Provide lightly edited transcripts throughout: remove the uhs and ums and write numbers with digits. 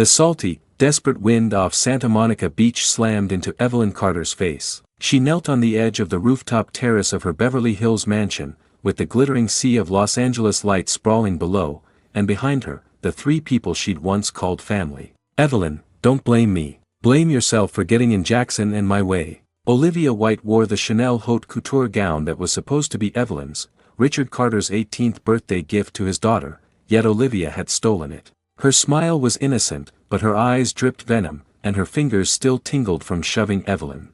The salty, desperate wind off Santa Monica Beach slammed into Evelyn Carter's face. She knelt on the edge of the rooftop terrace of her Beverly Hills mansion, with the glittering sea of Los Angeles lights sprawling below, and behind her, the three people she'd once called family. "Evelyn, don't blame me. Blame yourself for getting in Jackson and my way." Olivia White wore the Chanel haute couture gown that was supposed to be Evelyn's, Richard Carter's 18th birthday gift to his daughter, yet Olivia had stolen it. Her smile was innocent, but her eyes dripped venom, and her fingers still tingled from shoving Evelyn.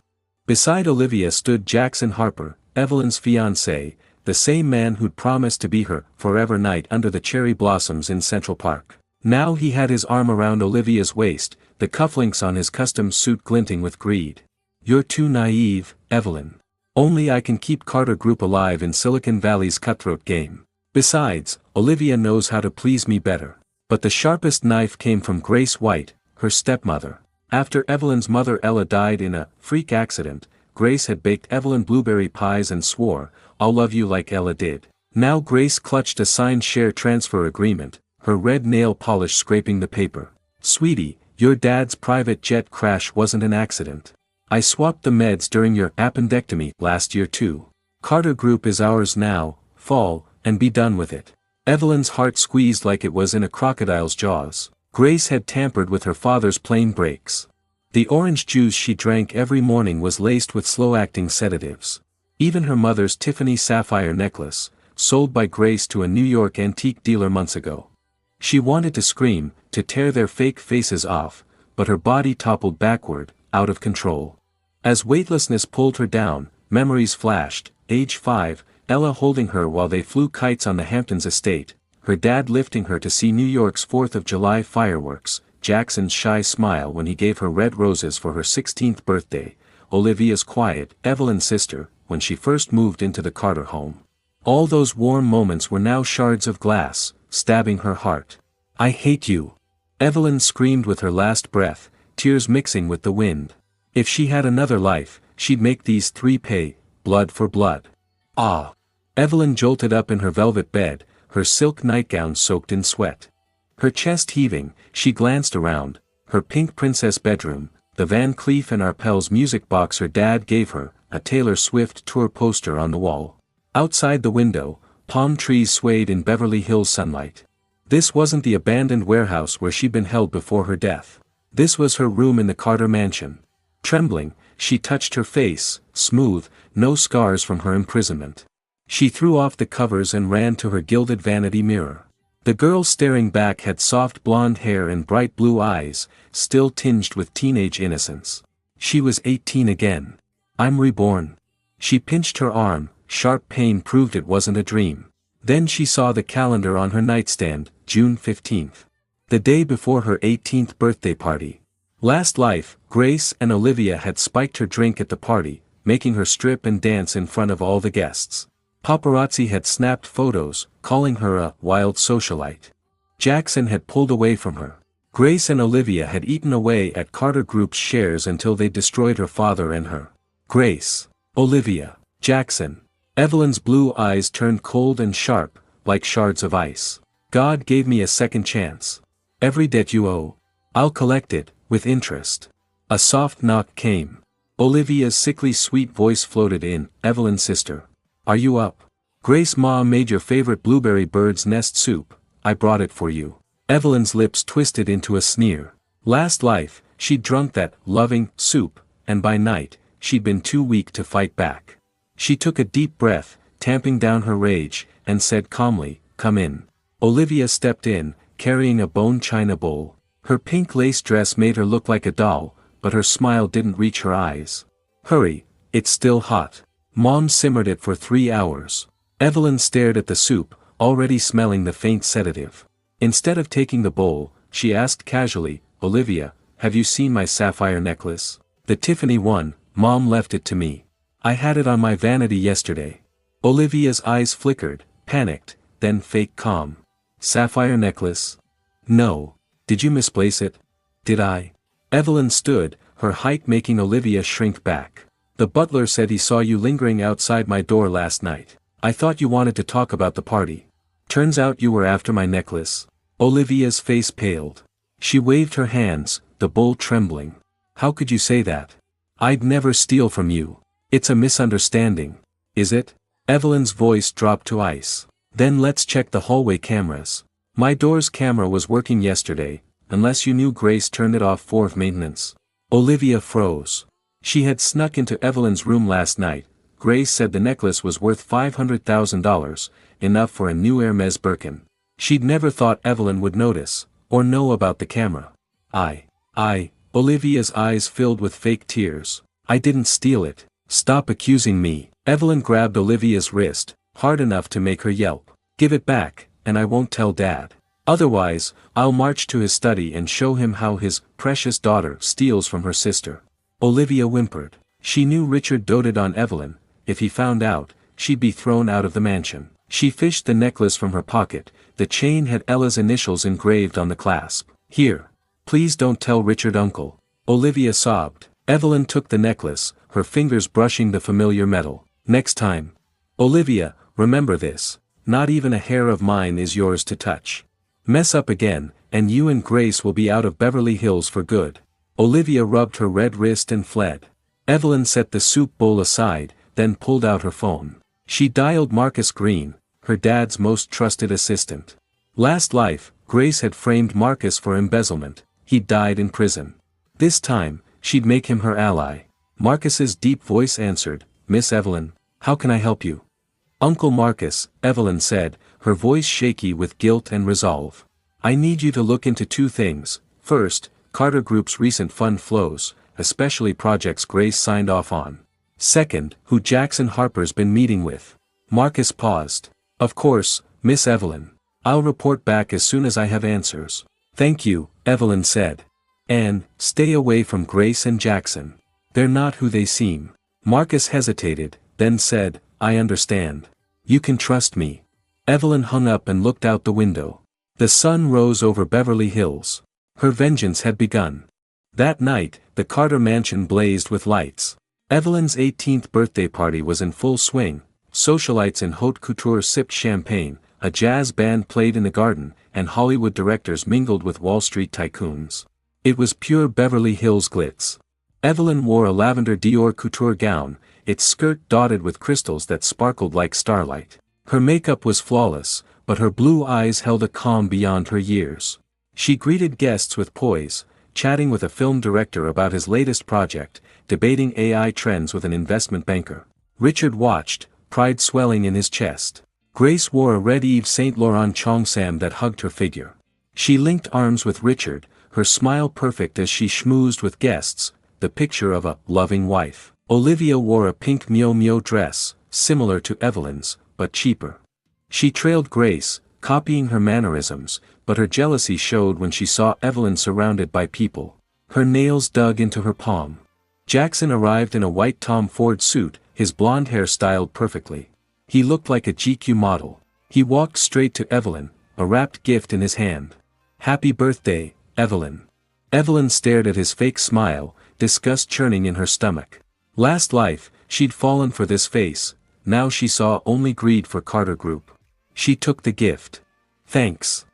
Beside Olivia stood Jackson Harper, Evelyn's fiancé, the same man who'd promised to be her forever night under the cherry blossoms in Central Park. Now he had his arm around Olivia's waist, the cufflinks on his custom suit glinting with greed. "You're too naive, Evelyn. Only I can keep Carter Group alive in Silicon Valley's cutthroat game. Besides, Olivia knows how to please me better." But the sharpest knife came from Grace White, her stepmother. After Evelyn's mother Ella died in a freak accident, Grace had baked Evelyn blueberry pies and swore, "I'll love you like Ella did." Now Grace clutched a signed share transfer agreement, her red nail polish scraping the paper. "Sweetie, your dad's private jet crash wasn't an accident. I swapped the meds during your appendectomy last year too. Carter Group is ours now, fall, and be done with it." Evelyn's heart squeezed like it was in a crocodile's jaws. Grace had tampered with her father's plane brakes. The orange juice she drank every morning was laced with slow-acting sedatives. Even her mother's Tiffany sapphire necklace, sold by Grace to a New York antique dealer months ago. She wanted to scream, to tear their fake faces off, but her body toppled backward, out of control. As weightlessness pulled her down, memories flashed. Age 5, Ella holding her while they flew kites on the Hamptons estate, her dad lifting her to see New York's 4th of July fireworks, Jackson's shy smile when he gave her red roses for her 16th birthday, Olivia's quiet, Evelyn's sister, when she first moved into the Carter home. All those warm moments were now shards of glass, stabbing her heart. "I hate you!" Evelyn screamed with her last breath, tears mixing with the wind. If she had another life, she'd make these three pay, blood for blood. Ah! Evelyn jolted up in her velvet bed, her silk nightgown soaked in sweat. Her chest heaving, she glanced around, her pink princess bedroom, the Van Cleef and Arpels music box her dad gave her, a Taylor Swift tour poster on the wall. Outside the window, palm trees swayed in Beverly Hills sunlight. This wasn't the abandoned warehouse where she'd been held before her death. This was her room in the Carter mansion. Trembling, she touched her face, smooth, no scars from her imprisonment. She threw off the covers and ran to her gilded vanity mirror. The girl staring back had soft blonde hair and bright blue eyes, still tinged with teenage innocence. She was 18 again. "I'm reborn." She pinched her arm, sharp pain proved it wasn't a dream. Then she saw the calendar on her nightstand, June 15th. The day before her 18th birthday party. Last life, Grace and Olivia had spiked her drink at the party, making her strip and dance in front of all the guests. Paparazzi had snapped photos, calling her a wild socialite. Jackson had pulled away from her. Grace and Olivia had eaten away at Carter Group's shares until they destroyed her father and her. Grace, Olivia, Jackson. Evelyn's blue eyes turned cold and sharp, like shards of ice. "God gave me a second chance. Every debt you owe, I'll collect it, with interest." A soft knock came. Olivia's sickly sweet voice floated in, "Evelyn's sister. Are you up? Grace Ma made your favorite blueberry bird's nest soup, I brought it for you." Evelyn's lips twisted into a sneer. Last life, she'd drunk that loving soup, and by night, she'd been too weak to fight back. She took a deep breath, tamping down her rage, and said calmly, "Come in." Olivia stepped in, carrying a bone china bowl. Her pink lace dress made her look like a doll, but her smile didn't reach her eyes. "Hurry, it's still hot. Mom simmered it for 3 hours." Evelyn stared at the soup, already smelling the faint sedative. Instead of taking the bowl, she asked casually, "Olivia, have you seen my sapphire necklace? The Tiffany one, Mom left it to me. I had it on my vanity yesterday." Olivia's eyes flickered, panicked, then fake calm. "Sapphire necklace? No. Did you misplace it?" "Did I?" Evelyn stood, her height making Olivia shrink back. "The butler said he saw you lingering outside my door last night. I thought you wanted to talk about the party. Turns out you were after my necklace." Olivia's face paled. She waved her hands, the bowl trembling. How could you say that? I'd never steal from you. It's a misunderstanding. Is it? Evelyn's voice dropped to ice. Then let's check the hallway cameras. My door's camera was working yesterday, unless you knew Grace turned it off for maintenance. Olivia froze. She had snuck into Evelyn's room last night. Grace said the necklace was worth $500,000, enough for a new Hermes Birkin. She'd never thought Evelyn would notice, or know about the camera. Olivia's eyes filled with fake tears. I didn't steal it. Stop accusing me. Evelyn grabbed Olivia's wrist, hard enough to make her yelp. Give it back, and I won't tell Dad. Otherwise, I'll march to his study and show him how his precious daughter steals from her sister. Olivia whimpered. She knew Richard doted on Evelyn. If he found out, she'd be thrown out of the mansion. She fished the necklace from her pocket. The chain had Ella's initials engraved on the clasp. Here. Please don't tell Richard, Uncle. Olivia sobbed. Evelyn took the necklace, her fingers brushing the familiar metal. Next time. Olivia, remember this. Not even a hair of mine is yours to touch. Mess up again, and you and Grace will be out of Beverly Hills for good. Olivia rubbed her red wrist and fled. Evelyn set the soup bowl aside, then pulled out her phone. She dialed Marcus Green, her dad's most trusted assistant. Last life, Grace had framed Marcus for embezzlement. He'd died in prison. This time, she'd make him her ally. Marcus's deep voice answered, Miss Evelyn, how can I help you? Uncle Marcus, Evelyn said, her voice shaky with guilt and resolve. I need you to look into two things. First, Carter Group's recent fund flows, especially projects Grace signed off on. Second, who Jackson Harper's been meeting with. Marcus paused. Of course, Miss Evelyn. I'll report back as soon as I have answers. Thank you, Evelyn said. And, stay away from Grace and Jackson. They're not who they seem. Marcus hesitated, then said, I understand. You can trust me. Evelyn hung up and looked out the window. The sun rose over Beverly Hills. Her vengeance had begun. That night, the Carter mansion blazed with lights. Evelyn's 18th birthday party was in full swing. Socialites in haute couture sipped champagne, a jazz band played in the garden, and Hollywood directors mingled with Wall Street tycoons. It was pure Beverly Hills glitz. Evelyn wore a lavender Dior couture gown, its skirt dotted with crystals that sparkled like starlight. Her makeup was flawless, but her blue eyes held a calm beyond her years. She greeted guests with poise, chatting with a film director about his latest project, debating AI trends with an investment banker. Richard watched, pride swelling in his chest. Grace wore a red Yves Saint Laurent cheongsam that hugged her figure. She linked arms with Richard, her smile perfect as she schmoozed with guests, the picture of a loving wife. Olivia wore a pink Miu Miu dress, similar to Evelyn's, but cheaper. She trailed Grace, copying her mannerisms, but her jealousy showed when she saw Evelyn surrounded by people. Her nails dug into her palm. Jackson arrived in a white Tom Ford suit, his blonde hair styled perfectly. He looked like a GQ model. He walked straight to Evelyn, a wrapped gift in his hand. Happy birthday, Evelyn. Evelyn stared at his fake smile, disgust churning in her stomach. Last life, she'd fallen for this face, now she saw only greed for Carter Group. She took the gift. Thanks.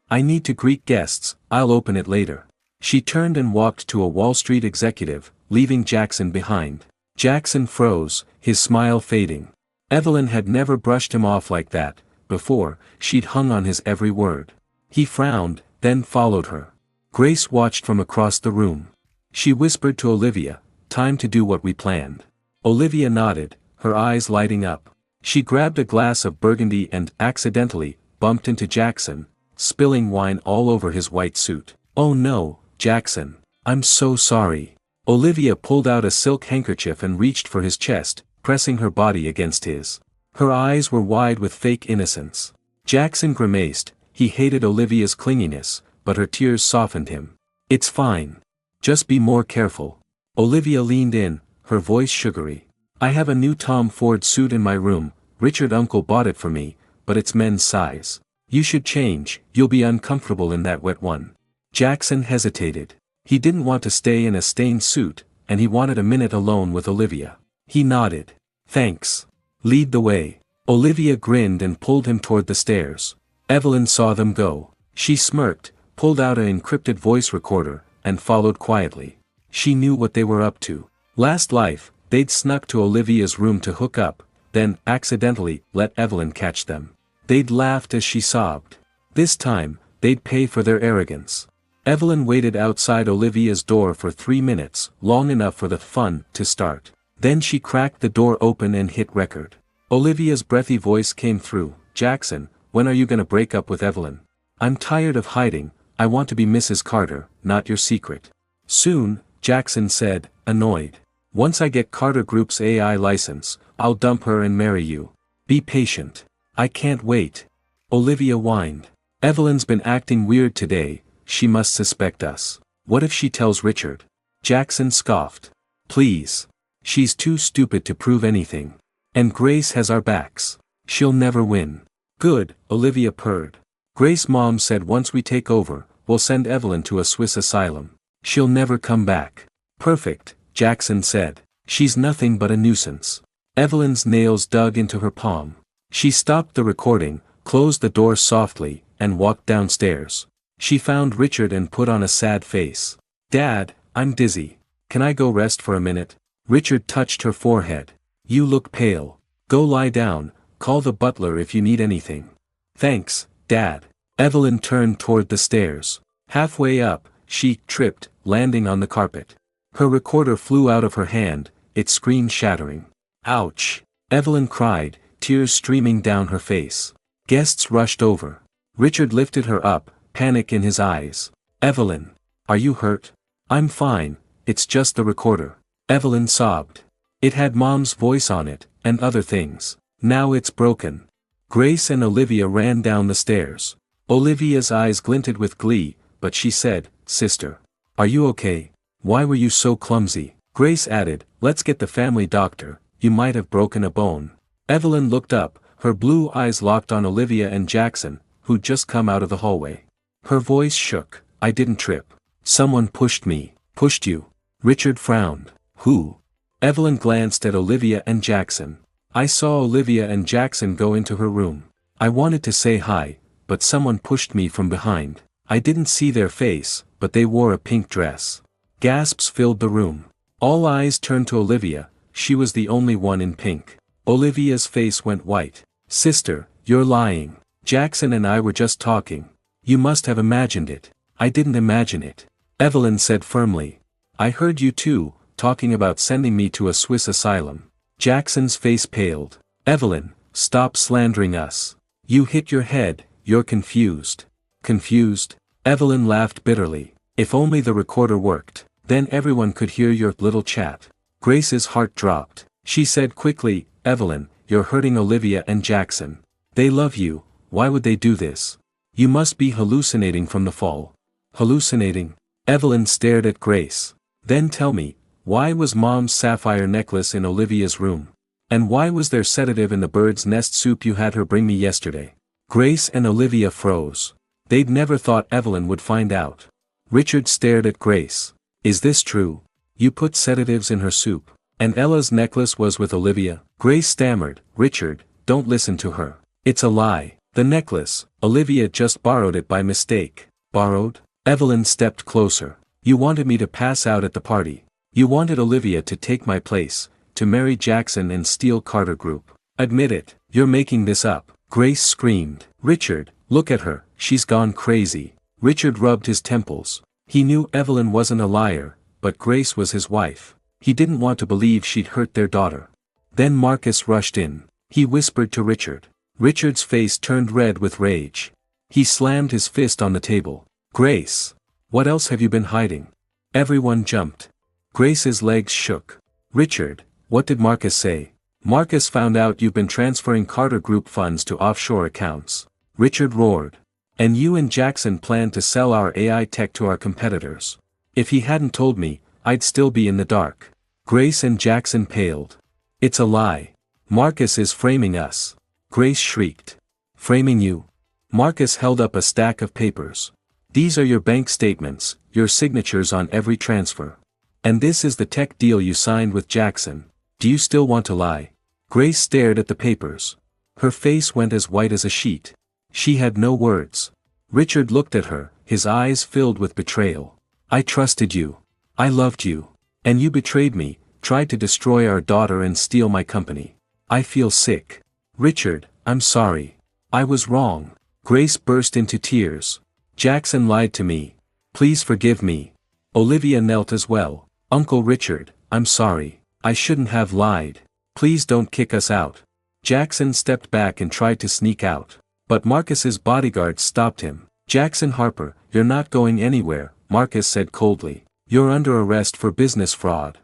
I need to greet guests, I'll open it later. She turned and walked to a Wall Street executive, leaving Jackson behind. Jackson froze, his smile fading. Evelyn had never brushed him off like that, before, she'd hung on his every word. He frowned, then followed her. Grace watched from across the room. She whispered to Olivia, time to do what we planned. Olivia nodded, her eyes lighting up. She grabbed a glass of burgundy and, accidentally, bumped into Jackson, spilling wine all over his white suit. Oh no, Jackson. I'm so sorry. Olivia pulled out a silk handkerchief and reached for his chest, pressing her body against his. Her eyes were wide with fake innocence. Jackson grimaced, he hated Olivia's clinginess, but her tears softened him. It's fine. Just be more careful. Olivia leaned in, her voice sugary. I have a new Tom Ford suit in my room, Richard Uncle bought it for me, but it's men's size. You should change, you'll be uncomfortable in that wet one. Jackson hesitated. He didn't want to stay in a stained suit, and he wanted a minute alone with Olivia. He nodded. Thanks. Lead the way. Olivia grinned and pulled him toward the stairs. Evelyn saw them go. She smirked, pulled out an encrypted voice recorder, and followed quietly. She knew what they were up to. Last life, they'd snuck to Olivia's room to hook up, then accidentally let Evelyn catch them. They'd laughed as she sobbed. This time, they'd pay for their arrogance. Evelyn waited outside Olivia's door for 3 minutes, long enough for the fun to start. Then she cracked the door open and hit record. Olivia's breathy voice came through. "Jackson, when are you gonna break up with Evelyn? I'm tired of hiding, I want to be Mrs. Carter, not your secret." "Soon," Jackson said, annoyed. "Once I get Carter Group's AI license, I'll dump her and marry you. Be patient." "I can't wait." Olivia whined. "Evelyn's been acting weird today, she must suspect us. What if she tells Richard?" Jackson scoffed. "Please. She's too stupid to prove anything. And Grace has our backs. She'll never win." "Good," Olivia purred. "Grace's mom said once we take over, we'll send Evelyn to a Swiss asylum. She'll never come back." "Perfect," Jackson said. "She's nothing but a nuisance." Evelyn's nails dug into her palm. She stopped the recording, closed the door softly, and walked downstairs. She found Richard and put on a sad face. "Dad, I'm dizzy. Can I go rest for a minute?" Richard touched her forehead. "You look pale. Go lie down, call the butler if you need anything." "Thanks, Dad." Evelyn turned toward the stairs. Halfway up, she tripped, landing on the carpet. Her recorder flew out of her hand, its screen shattering. "Ouch!" Evelyn cried, tears streaming down her face. Guests rushed over. Richard lifted her up, panic in his eyes. "Evelyn, are you hurt?" "I'm fine, it's just the recorder." Evelyn sobbed. "It had Mom's voice on it, and other things. Now it's broken." Grace and Olivia ran down the stairs. Olivia's eyes glinted with glee, but she said, "Sister. Are you okay? Why were you so clumsy?" Grace added, "Let's get the family doctor, you might have broken a bone." Evelyn looked up, her blue eyes locked on Olivia and Jackson, who'd just come out of the hallway. Her voice shook. "I didn't trip. Someone pushed me." "Pushed you?" Richard frowned. "Who?" Evelyn glanced at Olivia and Jackson. "I saw Olivia and Jackson go into her room. I wanted to say hi, but someone pushed me from behind. I didn't see their face, but they wore a pink dress." Gasps filled the room. All eyes turned to Olivia, she was the only one in pink. Olivia's face went white. "Sister, you're lying. Jackson and I were just talking. You must have imagined it." "I didn't imagine it," Evelyn said firmly. "I heard you two, talking about sending me to a Swiss asylum." Jackson's face paled. "Evelyn, stop slandering us. You hit your head, you're confused." "Confused?" Evelyn laughed bitterly. "If only the recorder worked, then everyone could hear your little chat." Grace's heart dropped. She said quickly, "Evelyn, you're hurting Olivia and Jackson. They love you, why would they do this? You must be hallucinating from the fall." "Hallucinating?" Evelyn stared at Grace. "Then tell me, why was Mom's sapphire necklace in Olivia's room? And why was there sedative in the bird's nest soup you had her bring me yesterday?" Grace and Olivia froze. They'd never thought Evelyn would find out. Richard stared at Grace. "Is this true? You put sedatives in her soup? And Ella's necklace was with Olivia?" Grace stammered. "Richard, don't listen to her. It's a lie. The necklace, Olivia just borrowed it by mistake." "Borrowed?" Evelyn stepped closer. "You wanted me to pass out at the party. You wanted Olivia to take my place, to marry Jackson and steal Carter Group. Admit it, you're making this up." Grace screamed. "Richard, look at her, she's gone crazy." Richard rubbed his temples. He knew Evelyn wasn't a liar, but Grace was his wife. He didn't want to believe she'd hurt their daughter. Then Marcus rushed in. He whispered to Richard. Richard's face turned red with rage. He slammed his fist on the table. "Grace! What else have you been hiding?" Everyone jumped. Grace's legs shook. "Richard, what did Marcus say?" "Marcus found out you've been transferring Carter Group funds to offshore accounts." Richard roared. "And you and Jackson planned to sell our AI tech to our competitors. If he hadn't told me, I'd still be in the dark." Grace and Jackson paled. "It's a lie. Marcus is framing us." Grace shrieked. "Framing you?" Marcus held up a stack of papers. "These are your bank statements, your signatures on every transfer. And this is the tech deal you signed with Jackson. Do you still want to lie?" Grace stared at the papers. Her face went as white as a sheet. She had no words. Richard looked at her, his eyes filled with betrayal. I trusted you. I loved you. And you betrayed me, tried to destroy our daughter and steal my company. I feel sick. Richard, I'm sorry. I was wrong. Grace burst into tears. Jackson lied to me. Please forgive me. Olivia knelt as well. Uncle Richard, I'm sorry. I shouldn't have lied. Please don't kick us out. Jackson stepped back and tried to sneak out. But Marcus's bodyguards stopped him. Jackson Harper, you're not going anywhere, Marcus said coldly. You're under arrest for business fraud.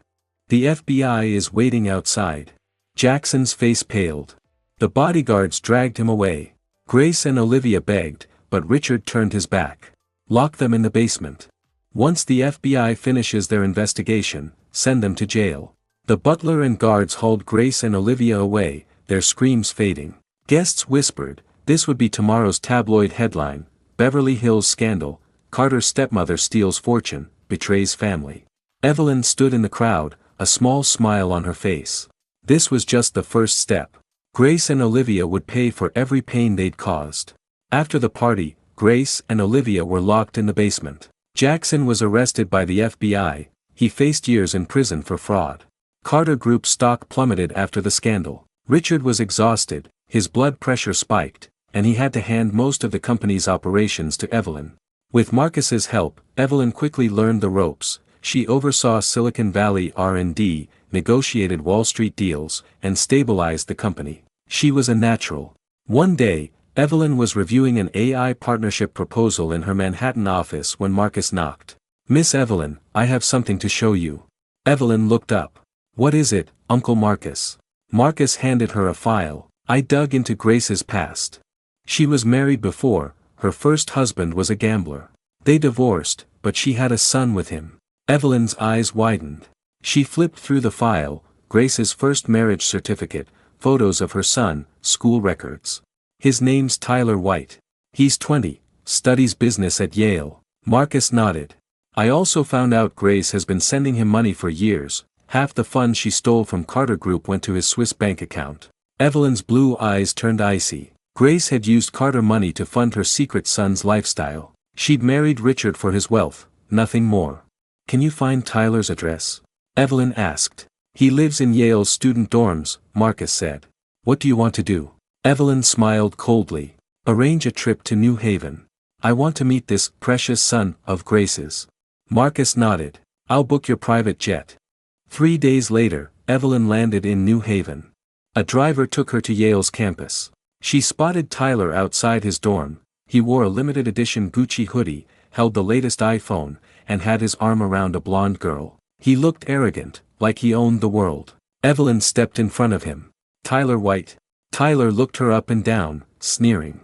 The FBI is waiting outside. Jackson's face paled. The bodyguards dragged him away. Grace and Olivia begged, but Richard turned his back. Lock them in the basement. Once the FBI finishes their investigation, send them to jail. The butler and guards hauled Grace and Olivia away, their screams fading. Guests whispered, this would be tomorrow's tabloid headline, Beverly Hills scandal, Carter's stepmother steals fortune, betrays family. Evelyn stood in the crowd, a small smile on her face. This was just the first step. Grace and Olivia would pay for every pain they'd caused. After the party, Grace and Olivia were locked in the basement. Jackson was arrested by the FBI, he faced years in prison for fraud. Carter Group's stock plummeted after the scandal. Richard was exhausted, his blood pressure spiked, and he had to hand most of the company's operations to Evelyn. With Marcus's help, Evelyn quickly learned the ropes. She oversaw Silicon Valley R&D, negotiated Wall Street deals, and stabilized the company. She was a natural. One day, Evelyn was reviewing an AI partnership proposal in her Manhattan office when Marcus knocked. Miss Evelyn, I have something to show you. Evelyn looked up. What is it, Uncle Marcus? Marcus handed her a file. I dug into Grace's past. She was married before, her first husband was a gambler. They divorced, but she had a son with him. Evelyn's eyes widened. She flipped through the file, Grace's first marriage certificate, photos of her son, school records. His name's Tyler White. He's 20, studies business at Yale. Marcus nodded. I also found out Grace has been sending him money for years. Half the funds she stole from Carter Group went to his Swiss bank account. Evelyn's blue eyes turned icy. Grace had used Carter money to fund her secret son's lifestyle. She'd married Richard for his wealth, nothing more. Can you find Tyler's address? Evelyn asked. He lives in Yale's student dorms, Marcus said. What do you want to do? Evelyn smiled coldly. Arrange a trip to New Haven. I want to meet this precious son of Grace's. Marcus nodded. I'll book your private jet. 3 days later, Evelyn landed in New Haven. A driver took her to Yale's campus. She spotted Tyler outside his dorm. He wore a limited edition Gucci hoodie, held the latest iPhone, and had his arm around a blonde girl. He looked arrogant, like he owned the world. Evelyn stepped in front of him. Tyler White. Tyler looked her up and down, sneering.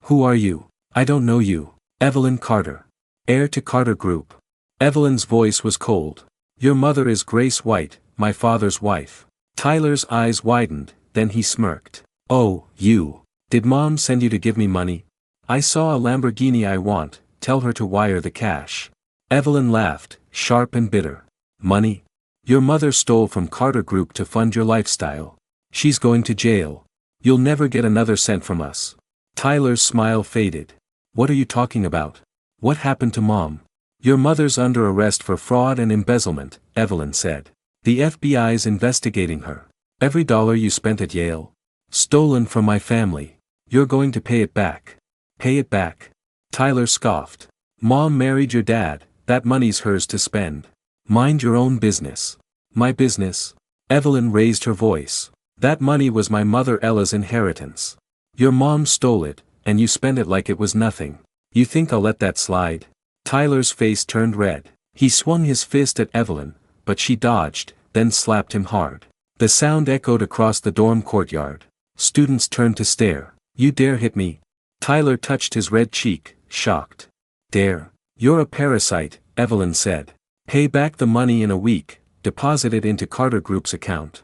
Who are you? I don't know you. Evelyn Carter. Heir to Carter Group. Evelyn's voice was cold. Your mother is Grace White, my father's wife. Tyler's eyes widened, then he smirked. Oh, you. Did Mom send you to give me money? I saw a Lamborghini I want, tell her to wire the cash. Evelyn laughed, sharp and bitter. Money? Your mother stole from Carter Group to fund your lifestyle. She's going to jail. You'll never get another cent from us. Tyler's smile faded. What are you talking about? What happened to Mom? Your mother's under arrest for fraud and embezzlement, Evelyn said. The FBI's investigating her. Every dollar you spent at Yale? Stolen from my family. You're going to pay it back. Pay it back. Tyler scoffed. Mom married your dad, that money's hers to spend. Mind your own business. My business? Evelyn raised her voice. That money was my mother Ella's inheritance. Your mom stole it, and you spent it like it was nothing. You think I'll let that slide? Tyler's face turned red. He swung his fist at Evelyn, but she dodged, then slapped him hard. The sound echoed across the dorm courtyard. Students turned to stare. You dare hit me? Tyler touched his red cheek, shocked. Dare? You're a parasite, Evelyn said. Pay back the money in a week, deposit it into Carter Group's account.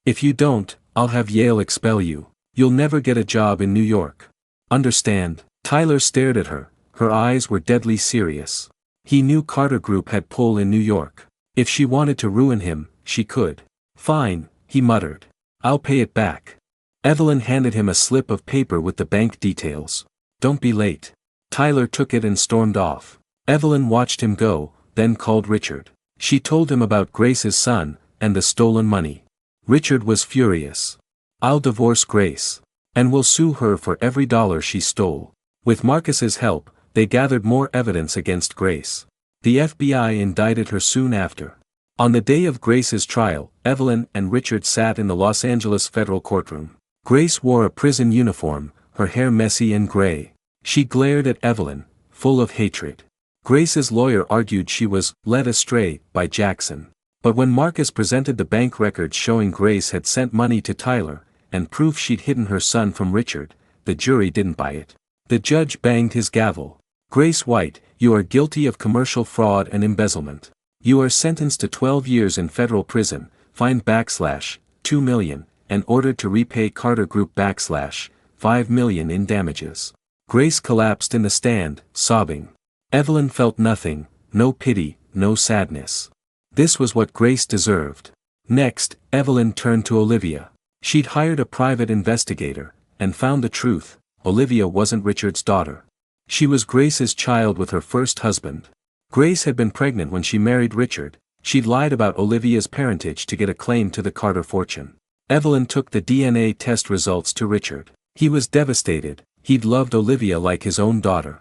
If you don't, I'll have Yale expel you. You'll never get a job in New York. Understand? Tyler stared at her, her eyes were deadly serious. He knew Carter Group had pull in New York. If she wanted to ruin him, she could. Fine, he muttered. I'll pay it back. Evelyn handed him a slip of paper with the bank details. Don't be late. Tyler took it and stormed off. Evelyn watched him go, then called Richard. She told him about Grace's son, and the stolen money. Richard was furious. "I'll divorce Grace. And will sue her for every dollar she stole." With Marcus's help, they gathered more evidence against Grace. The FBI indicted her soon after. On the day of Grace's trial, Evelyn and Richard sat in the Los Angeles federal courtroom. Grace wore a prison uniform, her hair messy and gray. She glared at Evelyn, full of hatred. Grace's lawyer argued she was led astray by Jackson. But when Marcus presented the bank records showing Grace had sent money to Tyler, and proof she'd hidden her son from Richard, the jury didn't buy it. The judge banged his gavel. "Grace White, you are guilty of commercial fraud and embezzlement. You are sentenced to 12 years in federal prison, fined $2 million, and ordered to repay Carter Group $5 million in damages." Grace collapsed in the stand, sobbing. Evelyn felt nothing, no pity, no sadness. This was what Grace deserved. Next, Evelyn turned to Olivia. She'd hired a private investigator, and found the truth: Olivia wasn't Richard's daughter. She was Grace's child with her first husband. Grace had been pregnant when she married Richard. She'd lied about Olivia's parentage to get a claim to the Carter fortune. Evelyn took the DNA test results to Richard. He was devastated. He'd loved Olivia like his own daughter.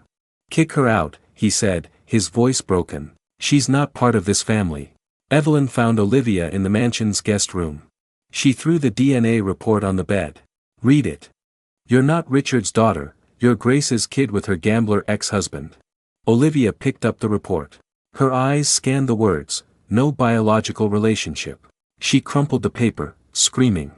"Kick her out," he said, his voice broken. "She's not part of this family." Evelyn found Olivia in the mansion's guest room. She threw the DNA report on the bed. "Read it. You're not Richard's daughter, you're Grace's kid with her gambler ex-husband." Olivia picked up the report. Her eyes scanned the words, "No biological relationship." She crumpled the paper, screaming.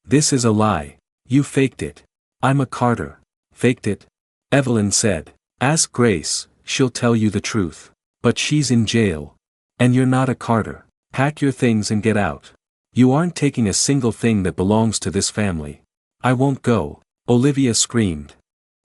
"This is a lie. You faked it." "I'm a Carter." "Faked it?" Evelyn said. "Ask Grace, she'll tell you the truth. But she's in jail. And you're not a Carter. Pack your things and get out. You aren't taking a single thing that belongs to this family." "I won't go," Olivia screamed.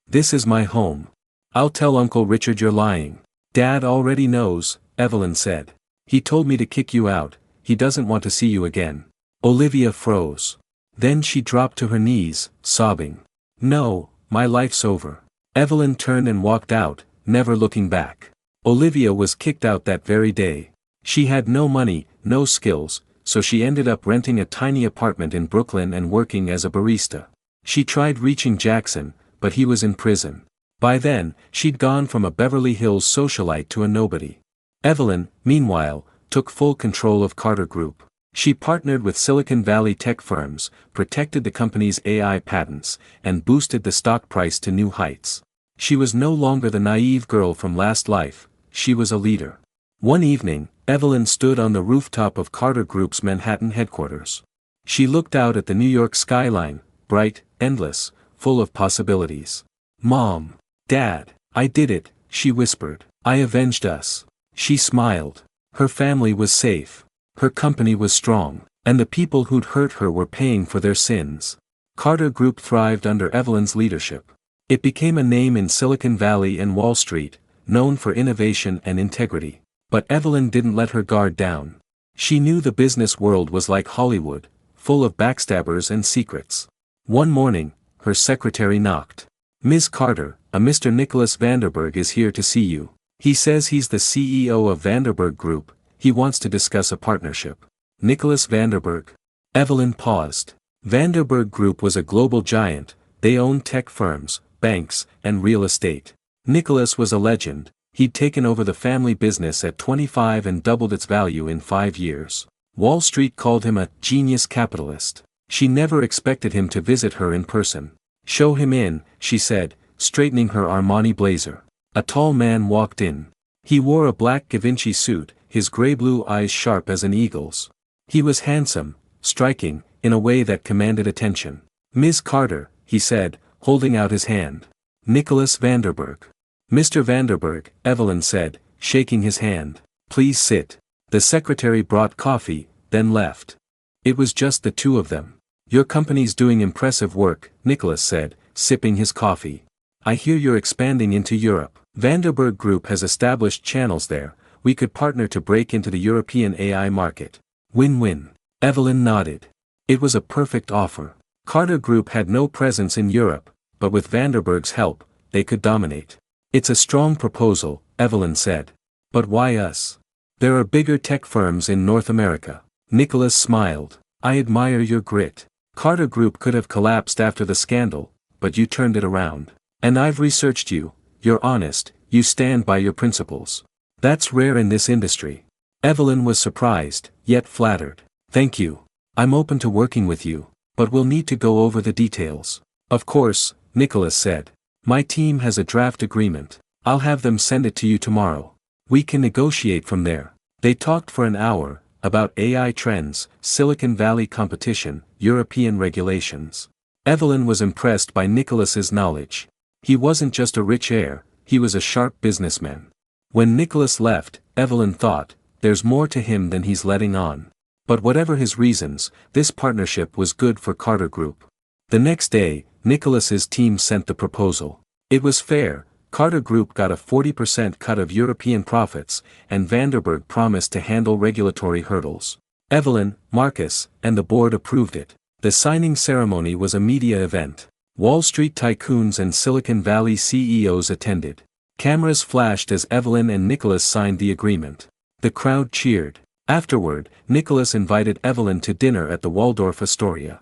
"This is my home. I'll tell Uncle Richard you're lying." "Dad already knows," Evelyn said. "He told me to kick you out, he doesn't want to see you again." Olivia froze. Then she dropped to her knees, sobbing. "No, my life's over." Evelyn turned and walked out, never looking back. Olivia was kicked out that very day. She had no money, no skills, so she ended up renting a tiny apartment in Brooklyn and working as a barista. She tried reaching Jackson, but he was in prison. By then, she'd gone from a Beverly Hills socialite to a nobody. Evelyn, meanwhile, took full control of Carter Group. She partnered with Silicon Valley tech firms, protected the company's AI patents, and boosted the stock price to new heights. She was no longer the naive girl from last life, she was a leader. One evening, Evelyn stood on the rooftop of Carter Group's Manhattan headquarters. She looked out at the New York skyline, bright, endless, full of possibilities. "Mom, Dad, I did it," she whispered. "I avenged us." She smiled. Her family was safe. Her company was strong, and the people who'd hurt her were paying for their sins. Carter Group thrived under Evelyn's leadership. It became a name in Silicon Valley and Wall Street, known for innovation and integrity. But Evelyn didn't let her guard down. She knew the business world was like Hollywood, full of backstabbers and secrets. One morning, her secretary knocked. "Ms. Carter, a Mr. Nicholas Vanderberg is here to see you. He says he's the CEO of Vanderberg Group, he wants to discuss a partnership." Nicholas Vanderberg? Evelyn paused. Vanderberg Group was a global giant, they owned tech firms, banks, and real estate. Nicholas was a legend. He'd taken over the family business at 25 and doubled its value in 5 years. Wall Street called him a genius capitalist. She never expected him to visit her in person. "Show him in," she said, straightening her Armani blazer. A tall man walked in. He wore a black Givenchy suit, his gray-blue eyes sharp as an eagle's. He was handsome, striking, in a way that commanded attention. "Ms. Carter," he said, holding out his hand. "Nicholas Vanderberg." "Mr. Vanderberg," Evelyn said, shaking his hand. "Please sit." The secretary brought coffee, then left. It was just the two of them. "Your company's doing impressive work," Nicholas said, sipping his coffee. "I hear you're expanding into Europe. Vanderberg Group has established channels there, we could partner to break into the European AI market. Win-win." Evelyn nodded. It was a perfect offer. Carter Group had no presence in Europe, but with Vanderberg's help, they could dominate. It's a strong proposal, Evelyn said. But why us? There are bigger tech firms in North America. Nicholas smiled. I admire your grit. Carter Group could have collapsed after the scandal, but you turned it around. And I've researched you. You're honest, you stand by your principles. That's rare in this industry. Evelyn was surprised, yet flattered. Thank you. I'm open to working with you, but we'll need to go over the details. Of course, Nicholas said. My team has a draft agreement. I'll have them send it to you tomorrow. We can negotiate from there. They talked for an hour, about AI trends, Silicon Valley competition, European regulations. Evelyn was impressed by Nicholas's knowledge. He wasn't just a rich heir, he was a sharp businessman. When Nicholas left, Evelyn thought, there's more to him than he's letting on. But whatever his reasons, this partnership was good for Carter Group. The next day, Nicholas's team sent the proposal. It was fair. Carter Group got a 40% cut of European profits, and Vanderburg promised to handle regulatory hurdles. Evelyn, Marcus, and the board approved it. The signing ceremony was a media event. Wall Street tycoons and Silicon Valley CEOs attended. Cameras flashed as Evelyn and Nicholas signed the agreement. The crowd cheered. Afterward, Nicholas invited Evelyn to dinner at the Waldorf Astoria.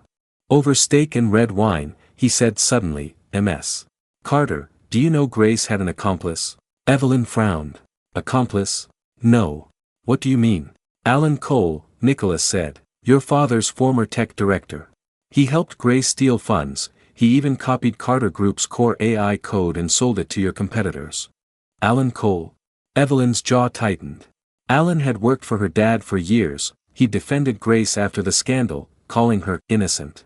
Over steak and red wine, he said suddenly, "Ms. Carter, do you know Grace had an accomplice?" Evelyn frowned. Accomplice? No. What do you mean? Alan Cole, Nicholas said. Your father's former tech director. He helped Grace steal funds, he even copied Carter Group's core AI code and sold it to your competitors. Alan Cole? Evelyn's jaw tightened. Alan had worked for her dad for years, he defended Grace after the scandal, calling her innocent.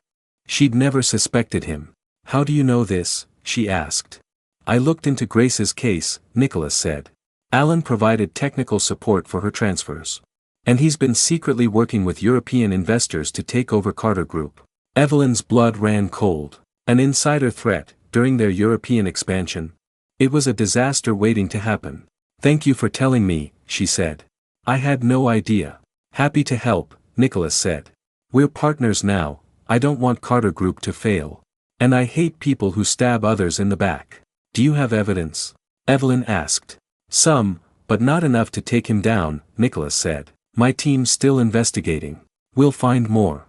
She'd never suspected him. How do you know this? She asked. I looked into Grace's case, Nicholas said. Alan provided technical support for her transfers. And he's been secretly working with European investors to take over Carter Group. Evelyn's blood ran cold. An insider threat, during their European expansion. It was a disaster waiting to happen. Thank you for telling me, she said. I had no idea. Happy to help, Nicholas said. We're partners now, I don't want Carter Group to fail. And I hate people who stab others in the back. Do you have evidence? Evelyn asked. Some, but not enough to take him down, Nicholas said. My team's still investigating. We'll find more.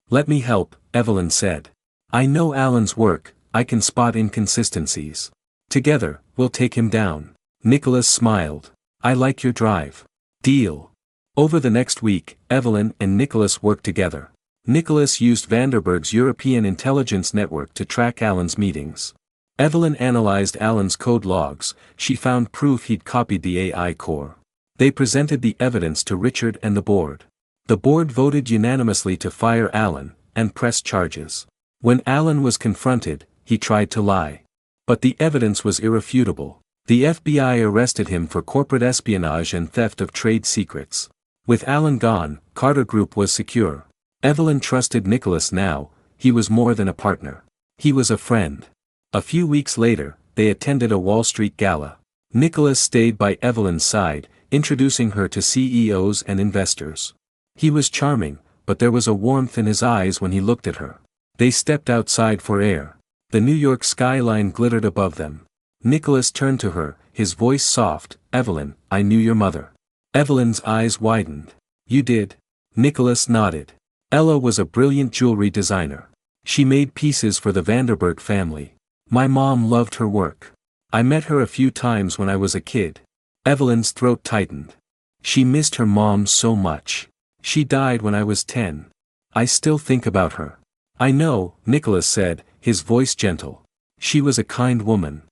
Let me help, Evelyn said. I know Alan's work, I can spot inconsistencies. Together, we'll take him down. Nicholas smiled. I like your drive. Deal. Over the next week, Evelyn and Nicholas worked together. Nicholas used Vanderburg's European intelligence network to track Alan's meetings. Evelyn analyzed Alan's code logs, she found proof he'd copied the AI core. They presented the evidence to Richard and the board. The board voted unanimously to fire Alan, and press charges. When Alan was confronted, he tried to lie. But the evidence was irrefutable. The FBI arrested him for corporate espionage and theft of trade secrets. With Alan gone, Carter Group was secure. Evelyn trusted Nicholas now, he was more than a partner. He was a friend. A few weeks later, they attended a Wall Street gala. Nicholas stayed by Evelyn's side, introducing her to CEOs and investors. He was charming, but there was a warmth in his eyes when he looked at her. They stepped outside for air. The New York skyline glittered above them. Nicholas turned to her, his voice soft, Evelyn, I knew your mother. Evelyn's eyes widened. You did? Nicholas nodded. Ella was a brilliant jewelry designer. She made pieces for the Vanderburg family. My mom loved her work. I met her a few times when I was a kid. Evelyn's throat tightened. She missed her mom so much. She died when I was 10. I still think about her. I know, Nicholas said, his voice gentle. She was a kind woman.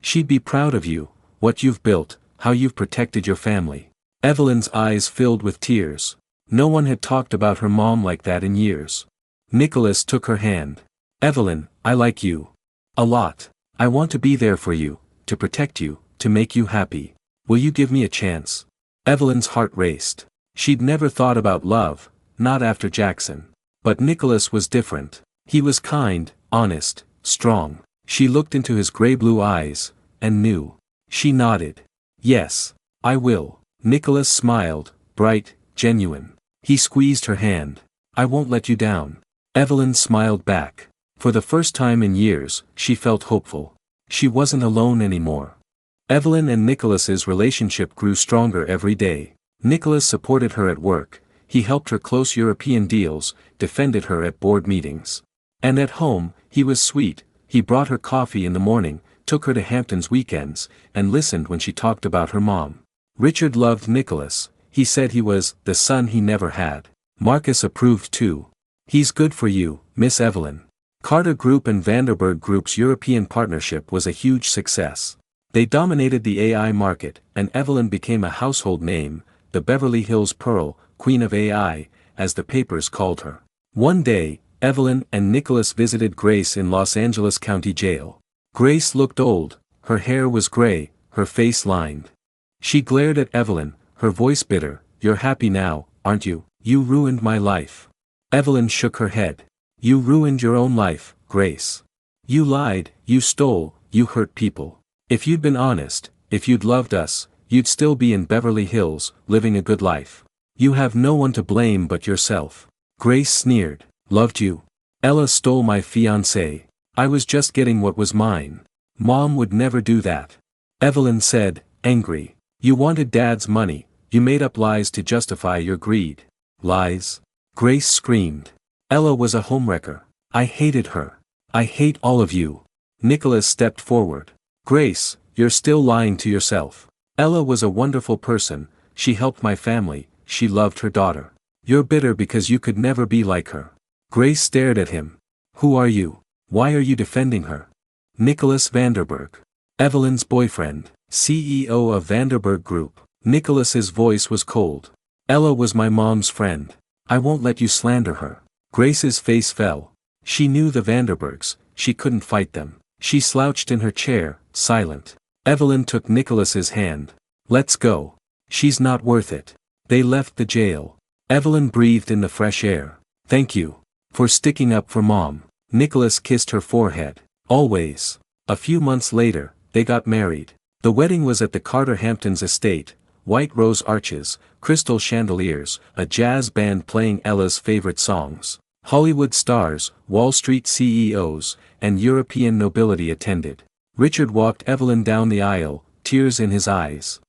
She'd be proud of you, what you've built, how you've protected your family. Evelyn's eyes filled with tears. No one had talked about her mom like that in years. Nicholas took her hand. Evelyn, I like you. A lot. I want to be there for you, to protect you, to make you happy. Will you give me a chance? Evelyn's heart raced. She'd never thought about love, not after Jackson. But Nicholas was different. He was kind, honest, strong. She looked into his gray-blue eyes, and knew. She nodded. Yes, I will. Nicholas smiled, bright, genuine. He squeezed her hand. I won't let you down. Evelyn smiled back. For the first time in years, she felt hopeful. She wasn't alone anymore. Evelyn and Nicholas's relationship grew stronger every day. Nicholas supported her at work, he helped her close European deals, defended her at board meetings. And at home, he was sweet, he brought her coffee in the morning, took her to Hamptons weekends, and listened when she talked about her mom. Richard loved Nicholas, he said he was the son he never had. Marcus approved too. He's good for you, Miss Evelyn. Carter Group and Vanderburg Group's European partnership was a huge success. They dominated the AI market, and Evelyn became a household name, the Beverly Hills Pearl, Queen of AI, as the papers called her. One day, Evelyn and Nicholas visited Grace in Los Angeles County Jail. Grace looked old, her hair was gray, her face lined. She glared at Evelyn, her voice bitter, "You're happy now, aren't you? You ruined my life." Evelyn shook her head. "You ruined your own life, Grace. You lied, you stole, you hurt people. If you'd been honest, if you'd loved us, you'd still be in Beverly Hills, living a good life. You have no one to blame but yourself." Grace sneered. "Loved you? Ella stole my fiancé. I was just getting what was mine. Mom would never do that." Evelyn said, angry. "You wanted Dad's money, you made up lies to justify your greed." "Lies?" Grace screamed. "Ella was a homewrecker. I hated her. I hate all of you." Nicholas stepped forward. "Grace, you're still lying to yourself. Ella was a wonderful person, she helped my family, she loved her daughter. You're bitter because you could never be like her." Grace stared at him. "Who are you? Why are you defending her?" "Nicholas Vanderburg. Evelyn's boyfriend, CEO of Vanderburg Group." Nicholas's voice was cold. "Ella was my mom's friend. I won't let you slander her." Grace's face fell. She knew the Vanderburgs, she couldn't fight them. She slouched in her chair, silent. Evelyn took Nicholas's hand. "Let's go. She's not worth it." They left the jail. Evelyn breathed in the fresh air. "Thank you. For sticking up for Mom." Nicholas kissed her forehead. "Always." A few months later, they got married. The wedding was at the Carter Hamptons estate, white rose arches, crystal chandeliers, a jazz band playing Ella's favorite songs. Hollywood stars, Wall Street CEOs, and European nobility attended. Richard walked Evelyn down the aisle, tears in his eyes.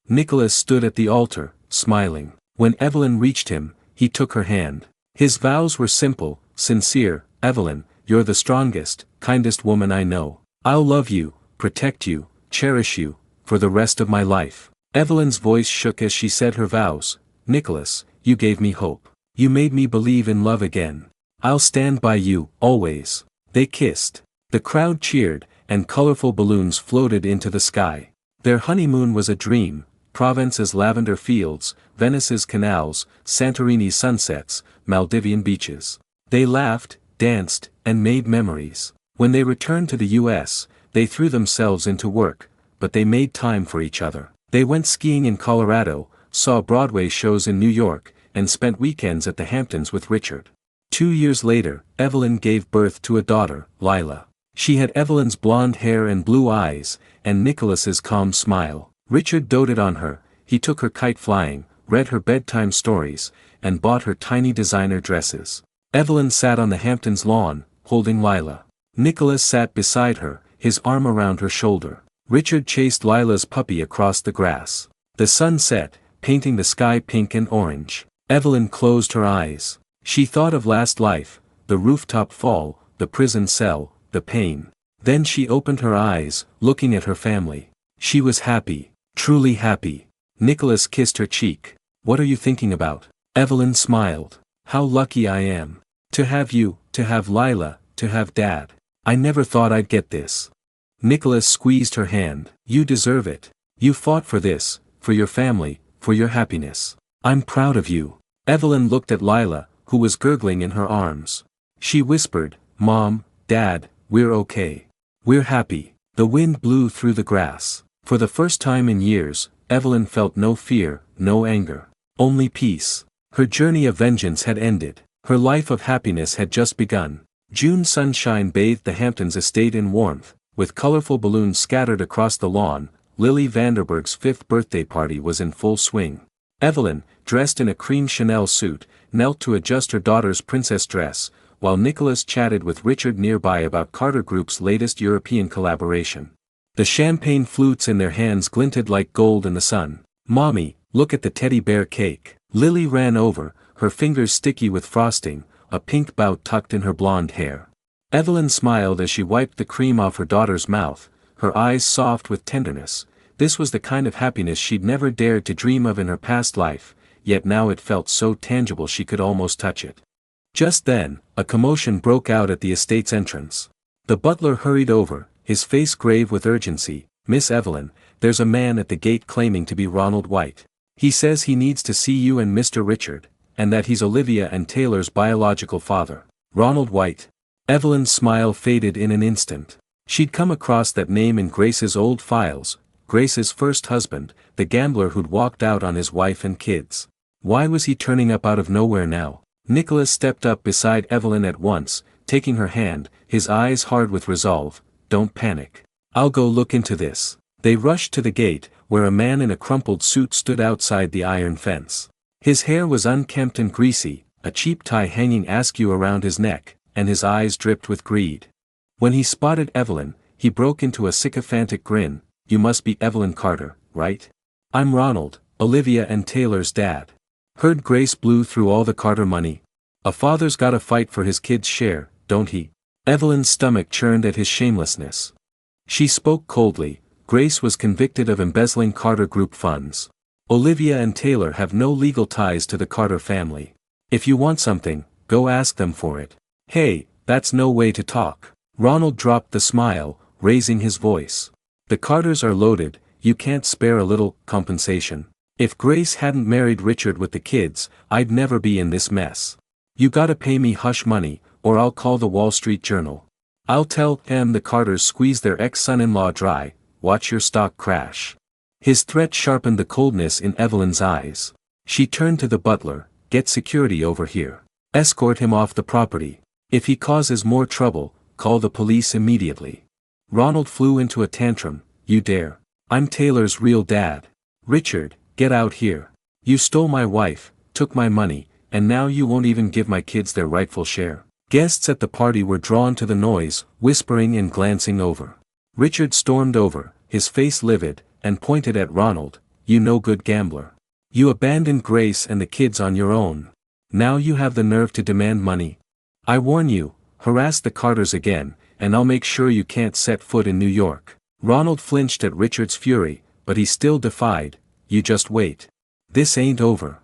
Nicholas stood at the altar, smiling. When Evelyn reached him, he took her hand. His vows were simple, sincere. "Evelyn, you're the strongest, kindest woman I know. I'll love you, protect you, cherish you, for the rest of my life." Evelyn's voice shook as she said her vows. "Nicholas, you gave me hope. You made me believe in love again. I'll stand by you, always." They kissed. The crowd cheered, and colorful balloons floated into the sky. Their honeymoon was a dream, Provence's lavender fields, Venice's canals, Santorini's sunsets, Maldivian beaches. They laughed, danced, and made memories. When they returned to the U.S., they threw themselves into work, but they made time for each other. They went skiing in Colorado, saw Broadway shows in New York, and spent weekends at the Hamptons with Richard. 2 years later, Evelyn gave birth to a daughter, Lila. She had Evelyn's blonde hair and blue eyes, and Nicholas's calm smile. Richard doted on her, he took her kite flying, read her bedtime stories, and bought her tiny designer dresses. Evelyn sat on the Hamptons lawn, holding Lila. Nicholas sat beside her, his arm around her shoulder. Richard chased Lila's puppy across the grass. The sun set, painting the sky pink and orange. Evelyn closed her eyes. She thought of last life, the rooftop fall, the prison cell, the pain. Then she opened her eyes, looking at her family. She was happy, truly happy. Nicholas kissed her cheek. "What are you thinking about?" Evelyn smiled. "How lucky I am. To have you, to have Lila, to have Dad. I never thought I'd get this." Nicholas squeezed her hand. "You deserve it. You fought for this, for your family, for your happiness. I'm proud of you." Evelyn looked at Lila, who was gurgling in her arms. She whispered, "Mom, Dad, we're okay. We're happy." The wind blew through the grass. For the first time in years, Evelyn felt no fear, no anger. Only peace. Her journey of vengeance had ended. Her life of happiness had just begun. June sunshine bathed the Hamptons estate in warmth, with colorful balloons scattered across the lawn. Lily Vanderburg's 5th birthday party was in full swing. Evelyn, dressed in a cream Chanel suit, knelt to adjust her daughter's princess dress, while Nicholas chatted with Richard nearby about Carter Group's latest European collaboration. The champagne flutes in their hands glinted like gold in the sun. "Mommy, look at the teddy bear cake." Lily ran over, her fingers sticky with frosting, a pink bow tucked in her blonde hair. Evelyn smiled as she wiped the cream off her daughter's mouth, her eyes soft with tenderness. This was the kind of happiness she'd never dared to dream of in her past life, yet now it felt so tangible she could almost touch it. Just then, a commotion broke out at the estate's entrance. The butler hurried over, his face grave with urgency. "Miss Evelyn, there's a man at the gate claiming to be Ronald White. He says he needs to see you and Mr. Richard, and that he's Olivia and Taylor's biological father." Ronald White. Evelyn's smile faded in an instant. She'd come across that name in Grace's old files, Grace's first husband, the gambler who'd walked out on his wife and kids. Why was he turning up out of nowhere now? Nicholas stepped up beside Evelyn at once, taking her hand, his eyes hard with resolve. "Don't panic. I'll go look into this." They rushed to the gate, where a man in a crumpled suit stood outside the iron fence. His hair was unkempt and greasy, a cheap tie hanging askew around his neck, and his eyes dripped with greed. When he spotted Evelyn, he broke into a sycophantic grin. "You must be Evelyn Carter, right? I'm Ronald, Olivia and Taylor's dad. Heard Grace blew through all the Carter money. A father's gotta fight for his kid's share, don't he?" Evelyn's stomach churned at his shamelessness. She spoke coldly. "Grace was convicted of embezzling Carter Group funds. Olivia and Taylor have no legal ties to the Carter family. If you want something, go ask them for it." "Hey, that's no way to talk." Ronald dropped the smile, raising his voice. "The Carters are loaded, you can't spare a little compensation. If Grace hadn't married Richard with the kids, I'd never be in this mess. You gotta pay me hush money, or I'll call the Wall Street Journal. I'll tell them the Carters squeezed their ex-son-in-law dry, watch your stock crash." His threat sharpened the coldness in Evelyn's eyes. She turned to the butler. "Get security over here. Escort him off the property. If he causes more trouble, call the police immediately." Ronald flew into a tantrum. "You dare? I'm Taylor's real dad. Richard, get out here. You stole my wife, took my money, and now you won't even give my kids their rightful share." Guests at the party were drawn to the noise, whispering and glancing over. Richard stormed over, his face livid, and pointed at Ronald. "You no good gambler. You abandoned Grace and the kids on your own. Now you have the nerve to demand money. I warn you, harass the Carters again, and I'll make sure you can't set foot in New York." Ronald flinched at Richard's fury, but he still defied. "You just wait. This ain't over."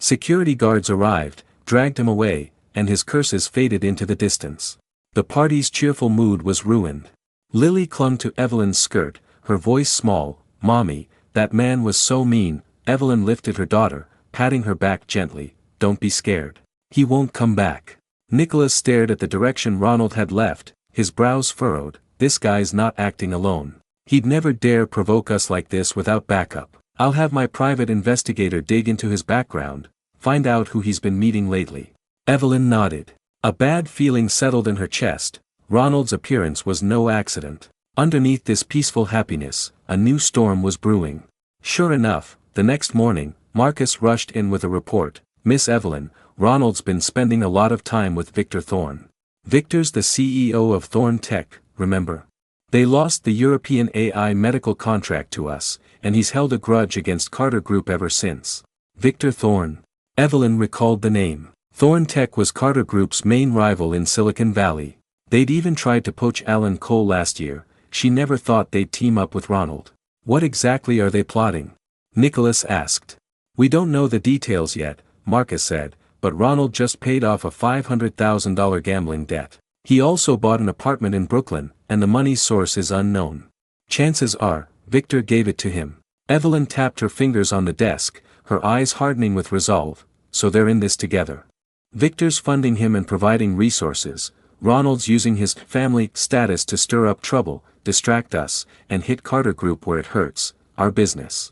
Security guards arrived, dragged him away, and his curses faded into the distance. The party's cheerful mood was ruined. Lily clung to Evelyn's skirt, her voice small. "Mommy, that man was so mean." Evelyn lifted her daughter, patting her back gently. "Don't be scared. He won't come back." Nicholas stared at the direction Ronald had left, his brows furrowed. "This guy's not acting alone. He'd never dare provoke us like this without backup. I'll have my private investigator dig into his background, find out who he's been meeting lately." Evelyn nodded. A bad feeling settled in her chest. Ronald's appearance was no accident. Underneath this peaceful happiness, a new storm was brewing. Sure enough, the next morning, Marcus rushed in with a report. "Miss Evelyn, Ronald's been spending a lot of time with Victor Thorne. Victor's the CEO of Thorne Tech, remember? They lost the European AI medical contract to us, and he's held a grudge against Carter Group ever since." Victor Thorne. Evelyn recalled the name. Thorne Tech was Carter Group's main rival in Silicon Valley. They'd even tried to poach Alan Cole last year. She never thought they'd team up with Ronald. "What exactly are they plotting?" Nicholas asked. "We don't know the details yet," Marcus said, "but Ronald just paid off a $500,000 gambling debt. He also bought an apartment in Brooklyn, and the money source is unknown. Chances are, Victor gave it to him." Evelyn tapped her fingers on the desk, her eyes hardening with resolve. "So they're in this together. Victor's funding him and providing resources. Ronald's using his family status to stir up trouble, distract us, and hit Carter Group where it hurts, our business."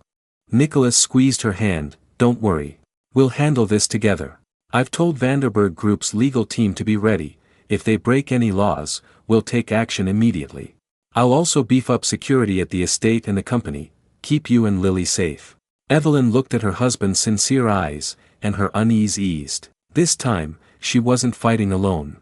Nicholas squeezed her hand. "Don't worry. We'll handle this together. I've told Vanderberg Group's legal team to be ready. If they break any laws, we'll take action immediately. I'll also beef up security at the estate and the company, keep you and Lily safe." Evelyn looked at her husband's sincere eyes, and her unease eased. This time, she wasn't fighting alone.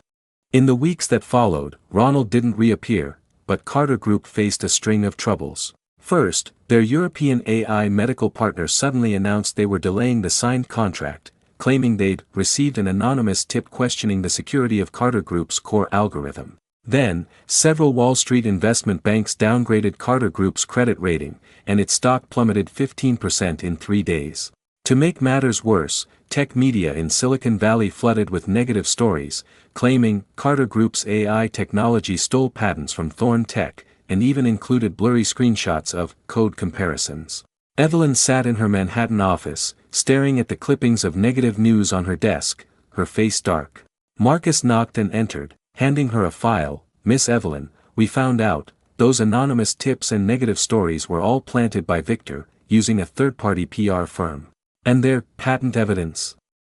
In the weeks that followed, Ronald didn't reappear. but Carter Group faced a string of troubles. First, their European AI medical partner suddenly announced they were delaying the signed contract, claiming they'd received an anonymous tip questioning the security of Carter Group's core algorithm. Then, several Wall Street investment banks downgraded Carter Group's credit rating, and its stock plummeted 15% in 3 days. To make matters worse, tech media in Silicon Valley flooded with negative stories, claiming Carter Group's AI technology stole patents from Thorn Tech, and even included blurry screenshots of code comparisons. Evelyn sat in her Manhattan office, staring at the clippings of negative news on her desk, her face dark. Marcus knocked and entered, handing her a file. "Miss Evelyn, we found out, those anonymous tips and negative stories were all planted by Victor, using a third-party PR firm. And they're patent evidence.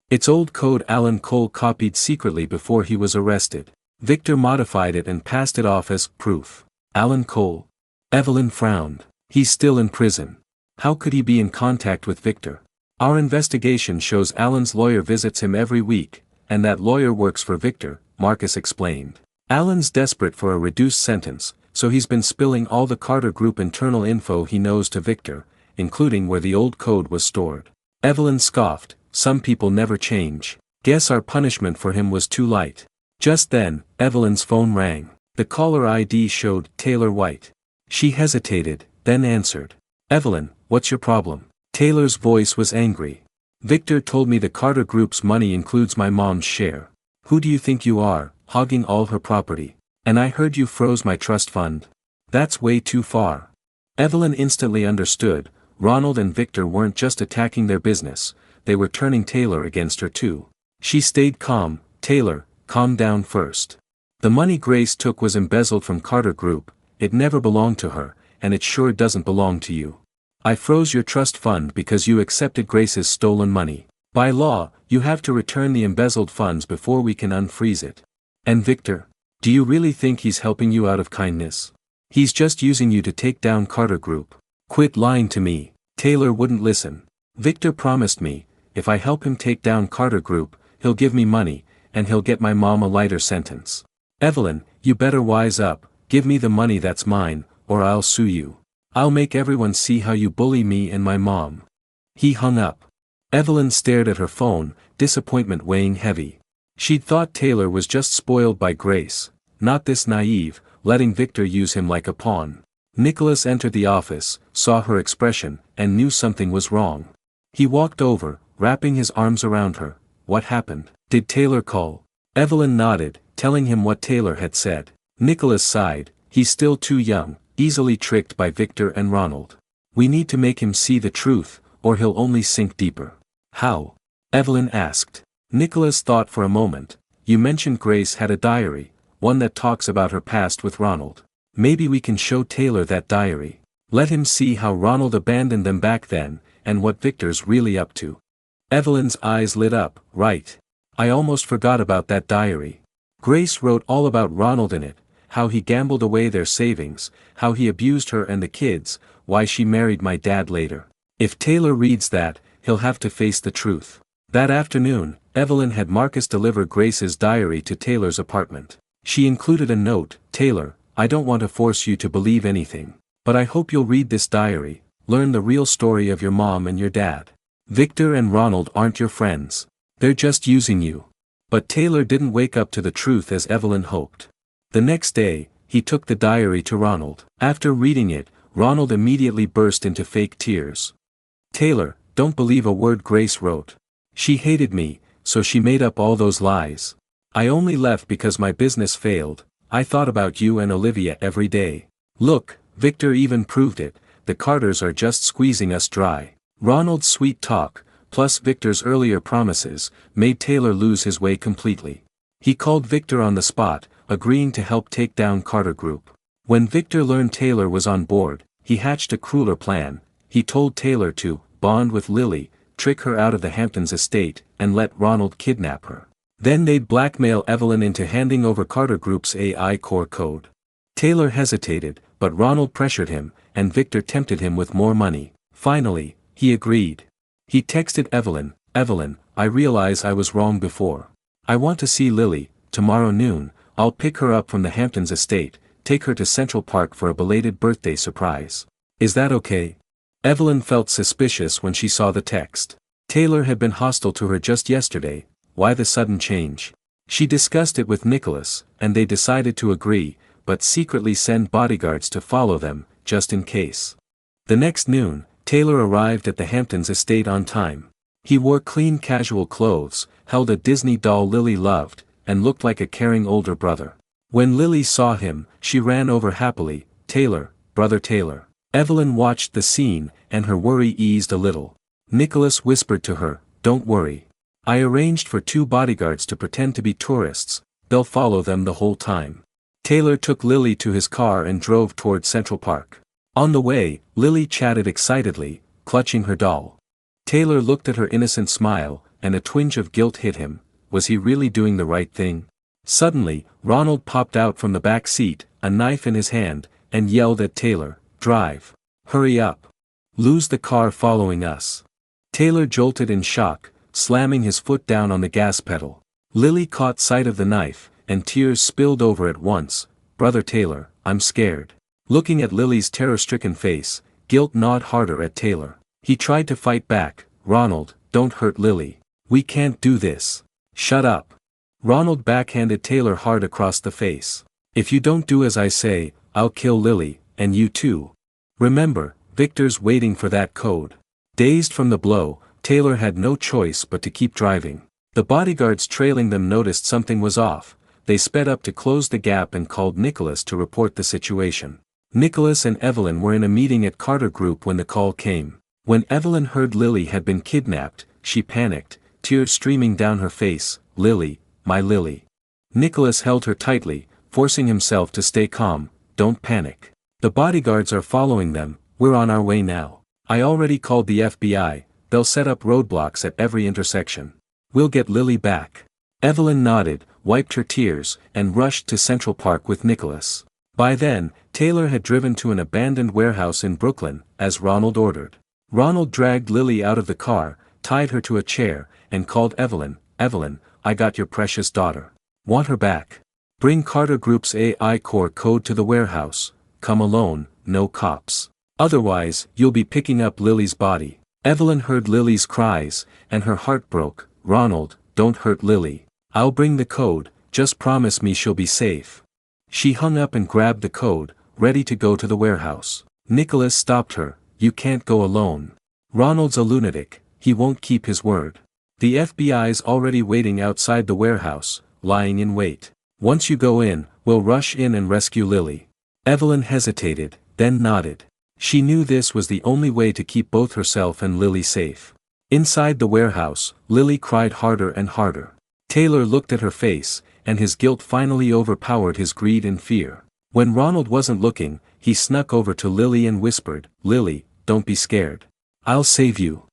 It's old code Alan Cole copied secretly before he was arrested. Victor modified it and passed it off as proof." Alan Cole? Evelyn frowned. "He's still in prison. How could he be in contact with Victor?" "Our investigation shows Alan's lawyer visits him every week, and that lawyer works for Victor," Marcus explained. "Alan's desperate for a reduced sentence, so he's been spilling all the Carter Group internal info he knows to Victor, including where the old code was stored." Evelyn scoffed. "Some people never change. Guess our punishment for him was too light." Just then, Evelyn's phone rang. The caller ID showed Taylor White. She hesitated, then answered. "Evelyn, what's your problem?" Taylor's voice was angry. "Victor told me the Carter Group's money includes my mom's share. Who do you think you are, hogging all her property? And I heard you froze my trust fund. That's way too far." Evelyn instantly understood. Ronald and Victor weren't just attacking their business, they were turning Taylor against her too. She stayed calm. "Taylor, calm down first. The money Grace took was embezzled from Carter Group, it never belonged to her, and it sure doesn't belong to you. I froze your trust fund because you accepted Grace's stolen money. By law, you have to return the embezzled funds before we can unfreeze it. And Victor? Do you really think he's helping you out of kindness? He's just using you to take down Carter Group. Quit lying to me." Taylor wouldn't listen. "Victor promised me, if I help him take down Carter Group, he'll give me money, and he'll get my mom a lighter sentence. Evelyn, you better wise up, give me the money that's mine, or I'll sue you. I'll make everyone see how you bully me and my mom." He hung up. Evelyn stared at her phone, disappointment weighing heavy. She'd thought Taylor was just spoiled by Grace, not this naive, letting Victor use him like a pawn. Nicholas entered the office, saw her expression, and knew something was wrong. He walked over, wrapping his arms around her. "What happened? Did Taylor call?" Evelyn nodded, telling him what Taylor had said. Nicholas sighed. "He's still too young, easily tricked by Victor and Ronald. We need to make him see the truth, or he'll only sink deeper." "How?" Evelyn asked. Nicholas thought for a moment. "You mentioned Grace had a diary, one that talks about her past with Ronald. Maybe we can show Taylor that diary. Let him see how Ronald abandoned them back then, and what Victor's really up to." Evelyn's eyes lit up. "Right. I almost forgot about that diary. Grace wrote all about Ronald in it, how he gambled away their savings, how he abused her and the kids, why she married my dad later. If Taylor reads that, he'll have to face the truth." That afternoon, Evelyn had Marcus deliver Grace's diary to Taylor's apartment. She included a note. "Taylor, I don't want to force you to believe anything, but I hope you'll read this diary, learn the real story of your mom and your dad. Victor and Ronald aren't your friends. They're just using you." But Taylor didn't wake up to the truth as Evelyn hoped. The next day, he took the diary to Ronald. After reading it, Ronald immediately burst into fake tears. "Taylor, don't believe a word Grace wrote. She hated me, so she made up all those lies. I only left because my business failed. I thought about you and Olivia every day. Look, Victor even proved it, the Carters are just squeezing us dry." Ronald's sweet talk, plus Victor's earlier promises, made Taylor lose his way completely. He called Victor on the spot, agreeing to help take down Carter Group. When Victor learned Taylor was on board, he hatched a crueler plan. He told Taylor to bond with Lily, trick her out of the Hamptons estate, and let Ronald kidnap her. Then they'd blackmail Evelyn into handing over Carter Group's AI core code. Taylor hesitated, but Ronald pressured him, and Victor tempted him with more money. Finally, he agreed. He texted Evelyn, "Evelyn, I realize I was wrong before. I want to see Lily, tomorrow noon, I'll pick her up from the Hamptons estate, take her to Central Park for a belated birthday surprise. Is that okay? Evelyn felt suspicious when she saw the text. Taylor had been hostile to her just yesterday, why the sudden change? She discussed it with Nicholas, and they decided to agree, but secretly send bodyguards to follow them, just in case. The next noon, Taylor arrived at the Hamptons estate on time. He wore clean casual clothes, held a Disney doll Lily loved, and looked like a caring older brother. When Lily saw him, she ran over happily, "Taylor, brother Taylor." Evelyn watched the scene, and her worry eased a little. Nicholas whispered to her, "Don't worry. I arranged for 2 bodyguards to pretend to be tourists, they'll follow them the whole time." Taylor took Lily to his car and drove toward Central Park. On the way, Lily chatted excitedly, clutching her doll. Taylor looked at her innocent smile, and a twinge of guilt hit him. Was he really doing the right thing? Suddenly, Ronald popped out from the back seat, a knife in his hand, and yelled at Taylor, "Drive. Hurry up. Lose the car following us." Taylor jolted in shock, slamming his foot down on the gas pedal. Lily caught sight of the knife, and tears spilled over at once. "Brother Taylor, I'm scared." Looking at Lily's terror-stricken face, guilt gnawed harder at Taylor. He tried to fight back. "Ronald, don't hurt Lily. We can't do this." "Shut up." Ronald backhanded Taylor hard across the face. "If you don't do as I say, I'll kill Lily, and you too. Remember, Victor's waiting for that code." Dazed from the blow, Taylor had no choice but to keep driving. The bodyguards trailing them noticed something was off. They sped up to close the gap and called Nicholas to report the situation. Nicholas and Evelyn were in a meeting at Carter Group when the call came. When Evelyn heard Lily had been kidnapped, she panicked, tears streaming down her face. "Lily, my Lily." Nicholas held her tightly, forcing himself to stay calm. "Don't panic. The bodyguards are following them, we're on our way now. I already called the FBI, they'll set up roadblocks at every intersection. We'll get Lily back." Evelyn nodded, wiped her tears, and rushed to Central Park with Nicholas. By then, Taylor had driven to an abandoned warehouse in Brooklyn, as Ronald ordered. Ronald dragged Lily out of the car, tied her to a chair, and called Evelyn. "Evelyn, I got your precious daughter. Want her back? Bring Carter Group's AI core code to the warehouse. Come alone, no cops. Otherwise, you'll be picking up Lily's body." Evelyn heard Lily's cries, and her heart broke. "Ronald, don't hurt Lily. I'll bring the code, just promise me she'll be safe." She hung up and grabbed the code, ready to go to the warehouse. Nicholas stopped her. "You can't go alone. Ronald's a lunatic, he won't keep his word. The FBI's already waiting outside the warehouse, lying in wait. Once you go in, we'll rush in and rescue Lily." Evelyn hesitated, then nodded. She knew this was the only way to keep both herself and Lily safe. Inside the warehouse, Lily cried harder and harder. Taylor looked at her face, and his guilt finally overpowered his greed and fear. When Ronald wasn't looking, he snuck over to Lily and whispered, "Lily, don't be scared. I'll save you."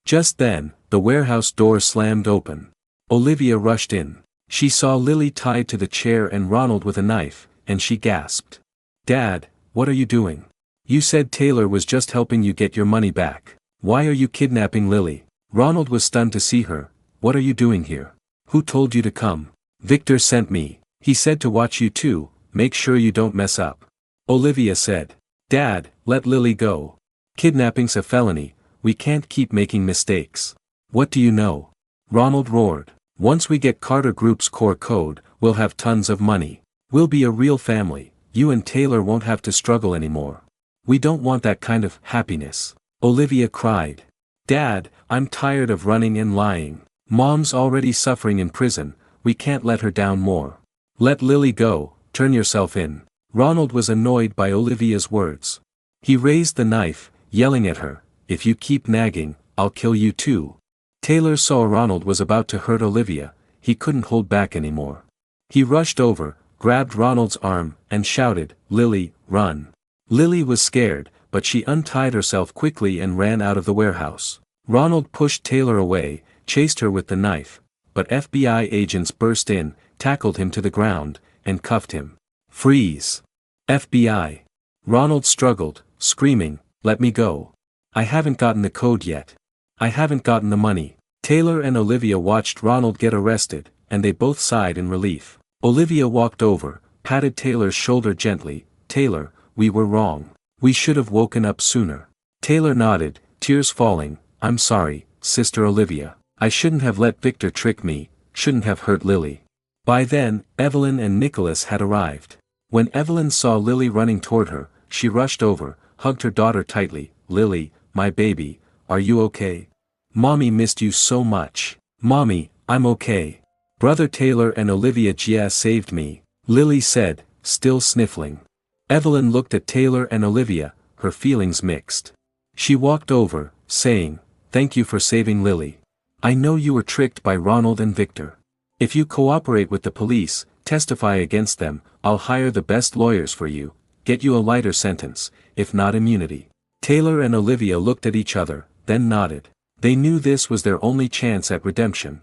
Just then, the warehouse door slammed open. Olivia rushed in. She saw Lily tied to the chair and Ronald with a knife, and she gasped. "Dad, what are you doing? You said Taylor was just helping you get your money back. Why are you kidnapping Lily?" Ronald was stunned to see her. "What are you doing here? Who told you to come?" "Victor sent me. He said to watch you too, make sure you don't mess up." Olivia said. "Dad, let Lily go. Kidnapping's a felony, we can't keep making mistakes." "What do you know?" Ronald roared. "Once we get Carter Group's core code, we'll have tons of money. We'll be a real family, you and Taylor won't have to struggle anymore. We don't want that kind of happiness." Olivia cried. "Dad, I'm tired of running and lying. Mom's already suffering in prison, we can't let her down more. Let Lily go, turn yourself in." Ronald was annoyed by Olivia's words. He raised the knife, yelling at her, "If you keep nagging, I'll kill you too." Taylor saw Ronald was about to hurt Olivia, he couldn't hold back anymore. He rushed over, grabbed Ronald's arm, and shouted, "Lily, run." Lily was scared, but she untied herself quickly and ran out of the warehouse. Ronald pushed Taylor away, chased her with the knife, but FBI agents burst in, tackled him to the ground, and cuffed him. "Freeze! FBI!" Ronald struggled, screaming, "Let me go. I haven't gotten the code yet. I haven't gotten the money." Taylor and Olivia watched Ronald get arrested, and they both sighed in relief. Olivia walked over, patted Taylor's shoulder gently. "Taylor, we were wrong. We should have woken up sooner." Taylor nodded, tears falling. "I'm sorry, Sister Olivia. I shouldn't have let Victor trick me, shouldn't have hurt Lily." By then, Evelyn and Nicholas had arrived. When Evelyn saw Lily running toward her, she rushed over, hugged her daughter tightly. "Lily, my baby, are you okay? Mommy missed you so much." "Mommy, I'm okay. Brother Taylor and Olivia Gia saved me," Lily said, still sniffling. Evelyn looked at Taylor and Olivia, her feelings mixed. She walked over, saying, "Thank you for saving Lily. I know you were tricked by Ronald and Victor. If you cooperate with the police, testify against them, I'll hire the best lawyers for you, get you a lighter sentence, if not immunity." Taylor and Olivia looked at each other, then nodded. They knew this was their only chance at redemption.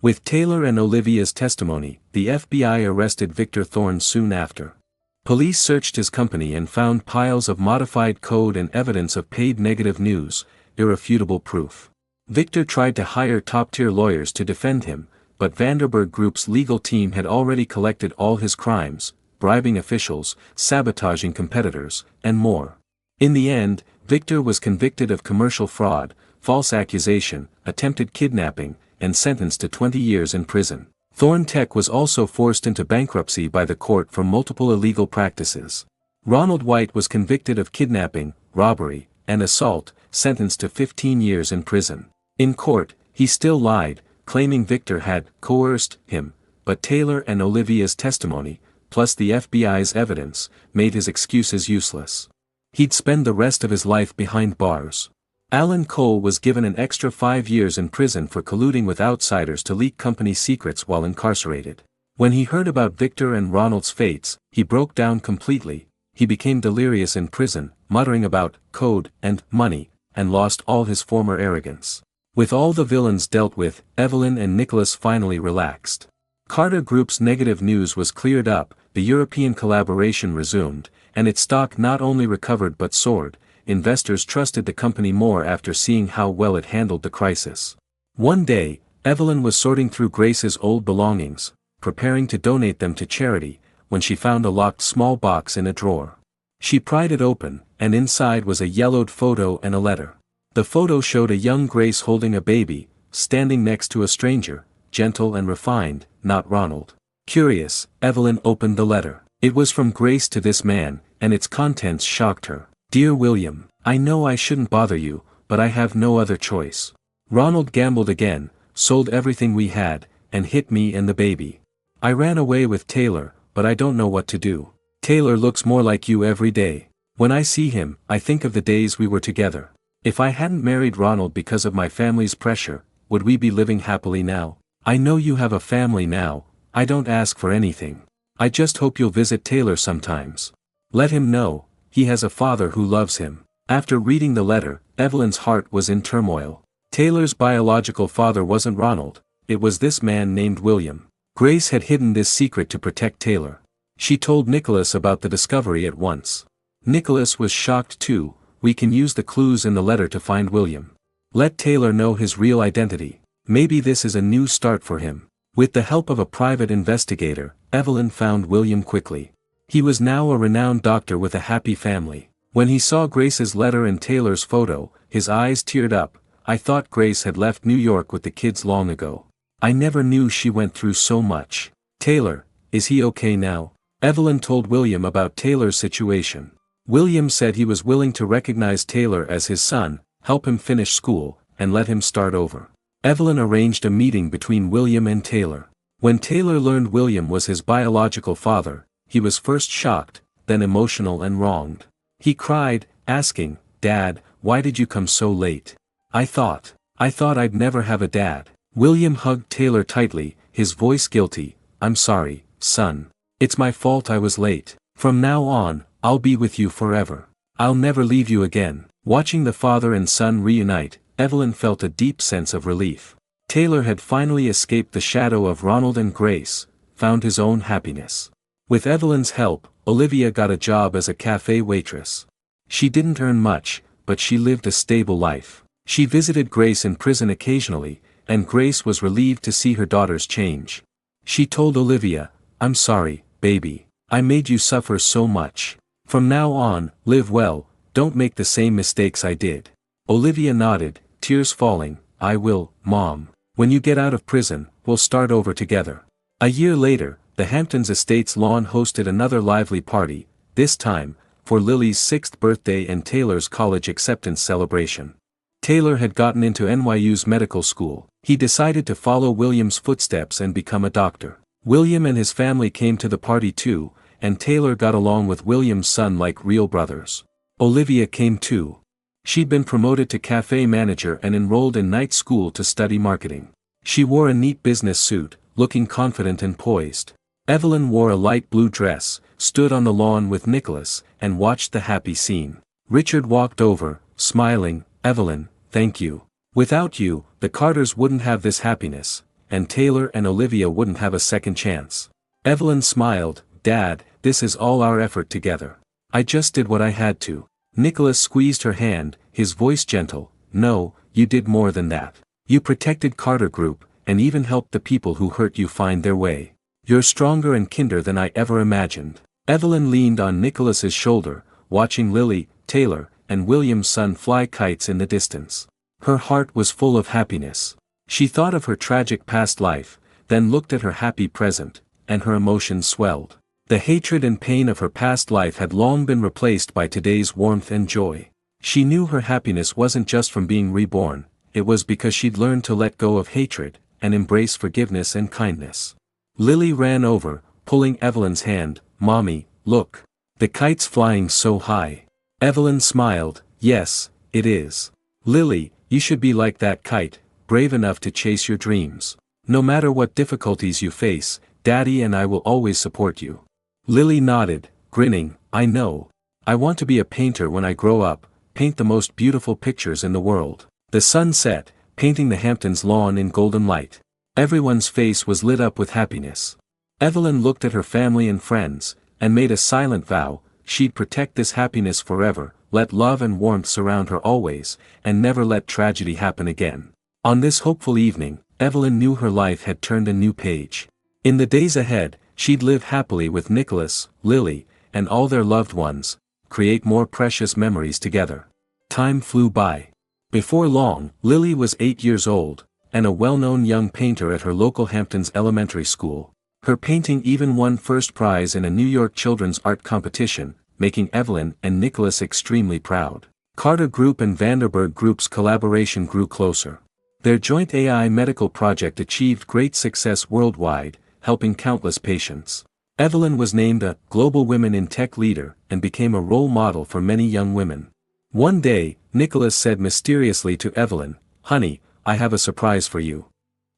With Taylor and Olivia's testimony, the FBI arrested Victor Thorne soon after. Police searched his company and found piles of modified code and evidence of paid negative news, irrefutable proof. Victor tried to hire top-tier lawyers to defend him, but Vanderburg Group's legal team had already collected all his crimes, bribing officials, sabotaging competitors, and more. In the end, Victor was convicted of commercial fraud, false accusation, attempted kidnapping, and sentenced to 20 years in prison. Thorne Tech was also forced into bankruptcy by the court for multiple illegal practices. Ronald White was convicted of kidnapping, robbery, and assault, sentenced to 15 years in prison. In court, he still lied, claiming Victor had coerced him, but Taylor and Olivia's testimony, plus the FBI's evidence, made his excuses useless. He'd spend the rest of his life behind bars. Alan Cole was given an extra 5 years in prison for colluding with outsiders to leak company secrets while incarcerated. When he heard about Victor and Ronald's fates, he broke down completely. He became delirious in prison, muttering about code and money, and lost all his former arrogance. With all the villains dealt with, Evelyn and Nicholas finally relaxed. Carter Group's negative news was cleared up, the European collaboration resumed, and its stock not only recovered but soared. Investors trusted the company more after seeing how well it handled the crisis. One day, Evelyn was sorting through Grace's old belongings, preparing to donate them to charity, when she found a locked small box in a drawer. She pried it open, and inside was a yellowed photo and a letter. The photo showed a young Grace holding a baby, standing next to a stranger, gentle and refined, not Ronald. Curious, Evelyn opened the letter. It was from Grace to this man, and its contents shocked her. "Dear William, I know I shouldn't bother you, but I have no other choice. Ronald gambled again, sold everything we had, and hit me and the baby. I ran away with Taylor, but I don't know what to do. Taylor looks more like you every day. When I see him, I think of the days we were together. If I hadn't married Ronald because of my family's pressure, would we be living happily now? I know you have a family now, I don't ask for anything. I just hope you'll visit Taylor sometimes. Let him know, he has a father who loves him." After reading the letter, Evelyn's heart was in turmoil. Taylor's biological father wasn't Ronald, it was this man named William. Grace had hidden this secret to protect Taylor. She told Nicholas about the discovery at once. Nicholas was shocked too. "We can use the clues in the letter to find William. Let Taylor know his real identity. Maybe this is a new start for him." With the help of a private investigator, Evelyn found William quickly. He was now a renowned doctor with a happy family. When he saw Grace's letter and Taylor's photo, his eyes teared up. "I thought Grace had left New York with the kids long ago. I never knew she went through so much. Taylor, is he okay now?" Evelyn told William about Taylor's situation. William said he was willing to recognize Taylor as his son, help him finish school, and let him start over. Evelyn arranged a meeting between William and Taylor. When Taylor learned William was his biological father, he was first shocked, then emotional and wronged. He cried, asking, "Dad, why did you come so late? I thought I'd never have a dad." William hugged Taylor tightly, his voice guilty. "I'm sorry, son. It's my fault I was late. From now on, I'll be with you forever. I'll never leave you again." Watching the father and son reunite, Evelyn felt a deep sense of relief. Taylor had finally escaped the shadow of Ronald and Grace, found his own happiness. With Evelyn's help, Olivia got a job as a cafe waitress. She didn't earn much, but she lived a stable life. She visited Grace in prison occasionally, and Grace was relieved to see her daughters change. She told Olivia, "I'm sorry, baby. I made you suffer so much. From now on, live well, don't make the same mistakes I did. Olivia nodded, tears falling. I will, Mom. When you get out of prison, we'll start over together. A year later, the Hamptons Estates lawn hosted another lively party, this time, for Lily's 6th birthday and Taylor's college acceptance celebration. Taylor had gotten into NYU's medical school. He decided to follow William's footsteps and become a doctor. William and his family came to the party too, and Taylor got along with William's son like real brothers. Olivia came too. She'd been promoted to cafe manager and enrolled in night school to study marketing. She wore a neat business suit, looking confident and poised. Evelyn wore a light blue dress, stood on the lawn with Nicholas, and watched the happy scene. Richard walked over, smiling. Evelyn, thank you. Without you, the Carters wouldn't have this happiness, and Taylor and Olivia wouldn't have a second chance. Evelyn smiled. Dad, this is all our effort together. I just did what I had to. Nicholas squeezed her hand, his voice gentle. No, you did more than that. You protected Carter Group, and even helped the people who hurt you find their way. You're stronger and kinder than I ever imagined. Evelyn leaned on Nicholas's shoulder, watching Lily, Taylor, and William's son fly kites in the distance. Her heart was full of happiness. She thought of her tragic past life, then looked at her happy present, and her emotions swelled. The hatred and pain of her past life had long been replaced by today's warmth and joy. She knew her happiness wasn't just from being reborn, it was because she'd learned to let go of hatred, and embrace forgiveness and kindness. Lily ran over, pulling Evelyn's hand. Mommy, look. The kite's flying so high. Evelyn smiled. Yes, it is. Lily, you should be like that kite, brave enough to chase your dreams. No matter what difficulties you face, Daddy and I will always support you. Lily nodded, grinning. I know. I want to be a painter when I grow up, paint the most beautiful pictures in the world. The sun set, painting the Hamptons lawn in golden light. Everyone's face was lit up with happiness. Evelyn looked at her family and friends, and made a silent vow, she'd protect this happiness forever, let love and warmth surround her always, and never let tragedy happen again. On this hopeful evening, Evelyn knew her life had turned a new page. In the days ahead, she'd live happily with Nicholas, Lily, and all their loved ones, create more precious memories together. Time flew by. Before long, Lily was 8 years old, and a well-known young painter at her local Hamptons elementary school. Her painting even won first prize in a New York children's art competition, making Evelyn and Nicholas extremely proud. Carter Group and Vanderburg Group's collaboration grew closer. Their joint AI medical project achieved great success worldwide, helping countless patients. Evelyn was named a Global Women in Tech leader and became a role model for many young women. One day, Nicholas said mysteriously to Evelyn, "Honey, I have a surprise for you.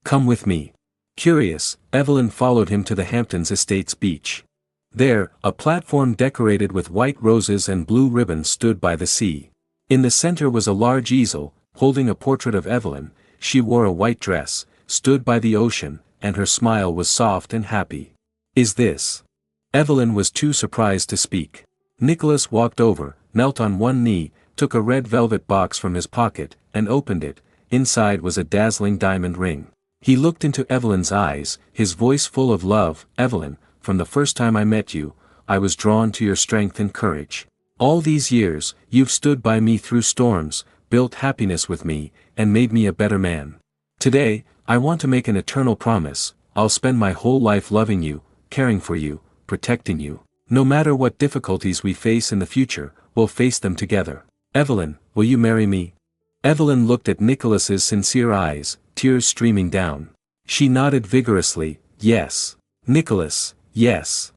Come with me." Curious, Evelyn followed him to the Hamptons Estates beach. There, a platform decorated with white roses and blue ribbons stood by the sea. In the center was a large easel, holding a portrait of Evelyn. She wore a white dress, stood by the ocean, and her smile was soft and happy. "Is this?" Evelyn was too surprised to speak. Nicholas walked over, knelt on one knee, took a red velvet box from his pocket, and opened it. Inside was a dazzling diamond ring. He looked into Evelyn's eyes, his voice full of love. "Evelyn, from the first time I met you, I was drawn to your strength and courage. All these years, you've stood by me through storms, built happiness with me, and made me a better man. Today, I want to make an eternal promise. I'll spend my whole life loving you, caring for you, protecting you. No matter what difficulties we face in the future, we'll face them together. Evelyn, will you marry me?" Evelyn looked at Nicholas's sincere eyes, tears streaming down. She nodded vigorously. "Yes. Nicholas, yes."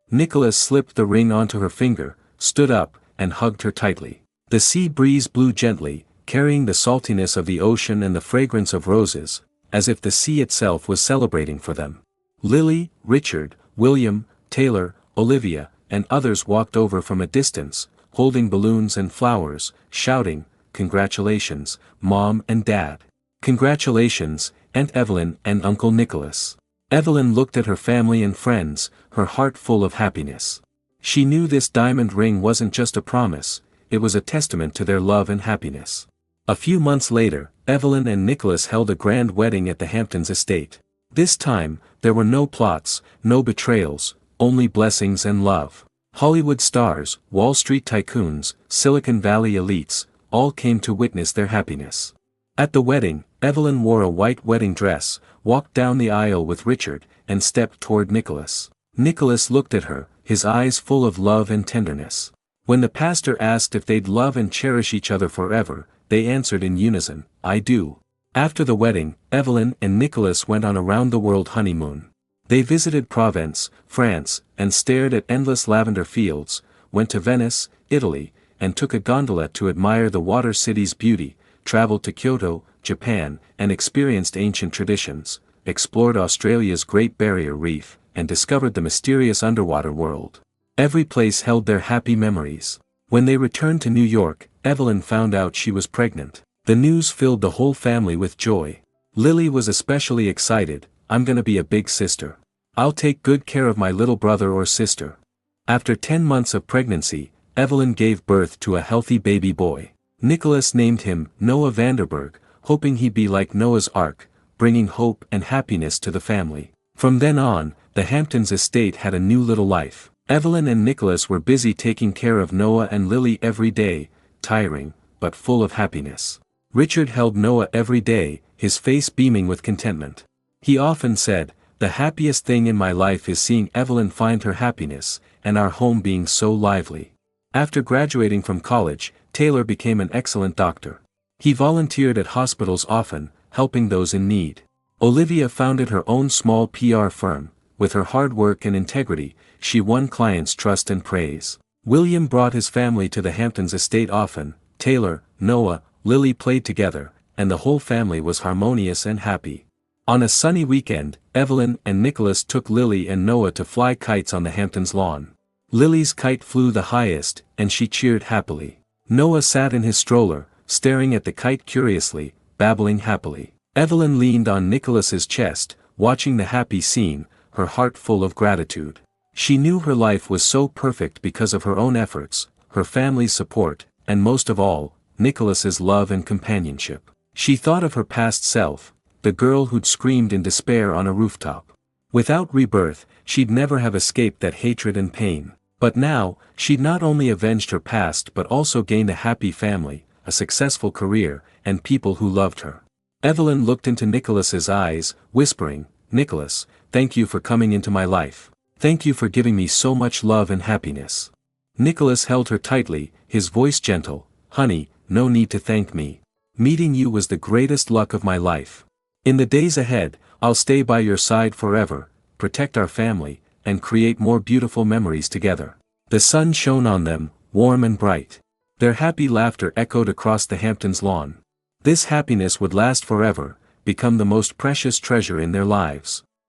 Nicholas slipped the ring onto her finger, stood up, and hugged her tightly. The sea breeze blew gently, carrying the saltiness of the ocean and the fragrance of roses, as if the sea itself was celebrating for them. Lily, Richard, William, Taylor, Olivia, and others walked over from a distance, holding balloons and flowers, shouting, "Congratulations, Mom and Dad. Congratulations, Aunt Evelyn and Uncle Nicholas." Evelyn looked at her family and friends, her heart full of happiness. She knew this diamond ring wasn't just a promise, it was a testament to their love and happiness. A few months later, Evelyn and Nicholas held a grand wedding at the Hamptons estate. This time, there were no plots, no betrayals, only blessings and love. Hollywood stars, Wall Street tycoons, Silicon Valley elites, all came to witness their happiness. At the wedding, Evelyn wore a white wedding dress, walked down the aisle with Richard, and stepped toward Nicholas. Nicholas looked at her, his eyes full of love and tenderness. When the pastor asked if they'd love and cherish each other forever, they answered in unison, "I do." After the wedding, Evelyn and Nicholas went on a round-the-world honeymoon. They visited Provence, France, and stared at endless lavender fields, went to Venice, Italy, and took a gondola to admire the water city's beauty, traveled to Kyoto, Japan, and experienced ancient traditions, explored Australia's Great Barrier Reef, and discovered the mysterious underwater world. Every place held their happy memories. When they returned to New York, Evelyn found out she was pregnant. The news filled the whole family with joy. Lily was especially excited. "I'm gonna be a big sister. I'll take good care of my little brother or sister." After 10 months of pregnancy, Evelyn gave birth to a healthy baby boy. Nicholas named him Noah Vanderburg, hoping he'd be like Noah's Ark, bringing hope and happiness to the family. From then on, the Hamptons estate had a new little life. Evelyn and Nicholas were busy taking care of Noah and Lily every day, tiring, but full of happiness. Richard held Noah every day, his face beaming with contentment. He often said, "The happiest thing in my life is seeing Evelyn find her happiness, and our home being so lively." After graduating from college, Taylor became an excellent doctor. He volunteered at hospitals often, helping those in need. Olivia founded her own small PR firm. With her hard work and integrity, she won clients' trust and praise. William brought his family to the Hamptons estate often. Taylor, Noah, Lily played together, and the whole family was harmonious and happy. On a sunny weekend, Evelyn and Nicholas took Lily and Noah to fly kites on the Hamptons lawn. Lily's kite flew the highest, and she cheered happily. Noah sat in his stroller, staring at the kite curiously, babbling happily. Evelyn leaned on Nicholas's chest, watching the happy scene, her heart full of gratitude. She knew her life was so perfect because of her own efforts, her family's support, and most of all, Nicholas's love and companionship. She thought of her past self, the girl who'd screamed in despair on a rooftop. Without rebirth, she'd never have escaped that hatred and pain. But now, she'd not only avenged her past but also gained a happy family, a successful career, and people who loved her. Evelyn looked into Nicholas's eyes, whispering, "Nicholas, thank you for coming into my life. Thank you for giving me so much love and happiness." Nicholas held her tightly, his voice gentle, "Honey, no need to thank me. Meeting you was the greatest luck of my life. In the days ahead, I'll stay by your side forever, protect our family, and create more beautiful memories together." The sun shone on them, warm and bright. Their happy laughter echoed across the Hamptons lawn. This happiness would last forever, become the most precious treasure in their lives.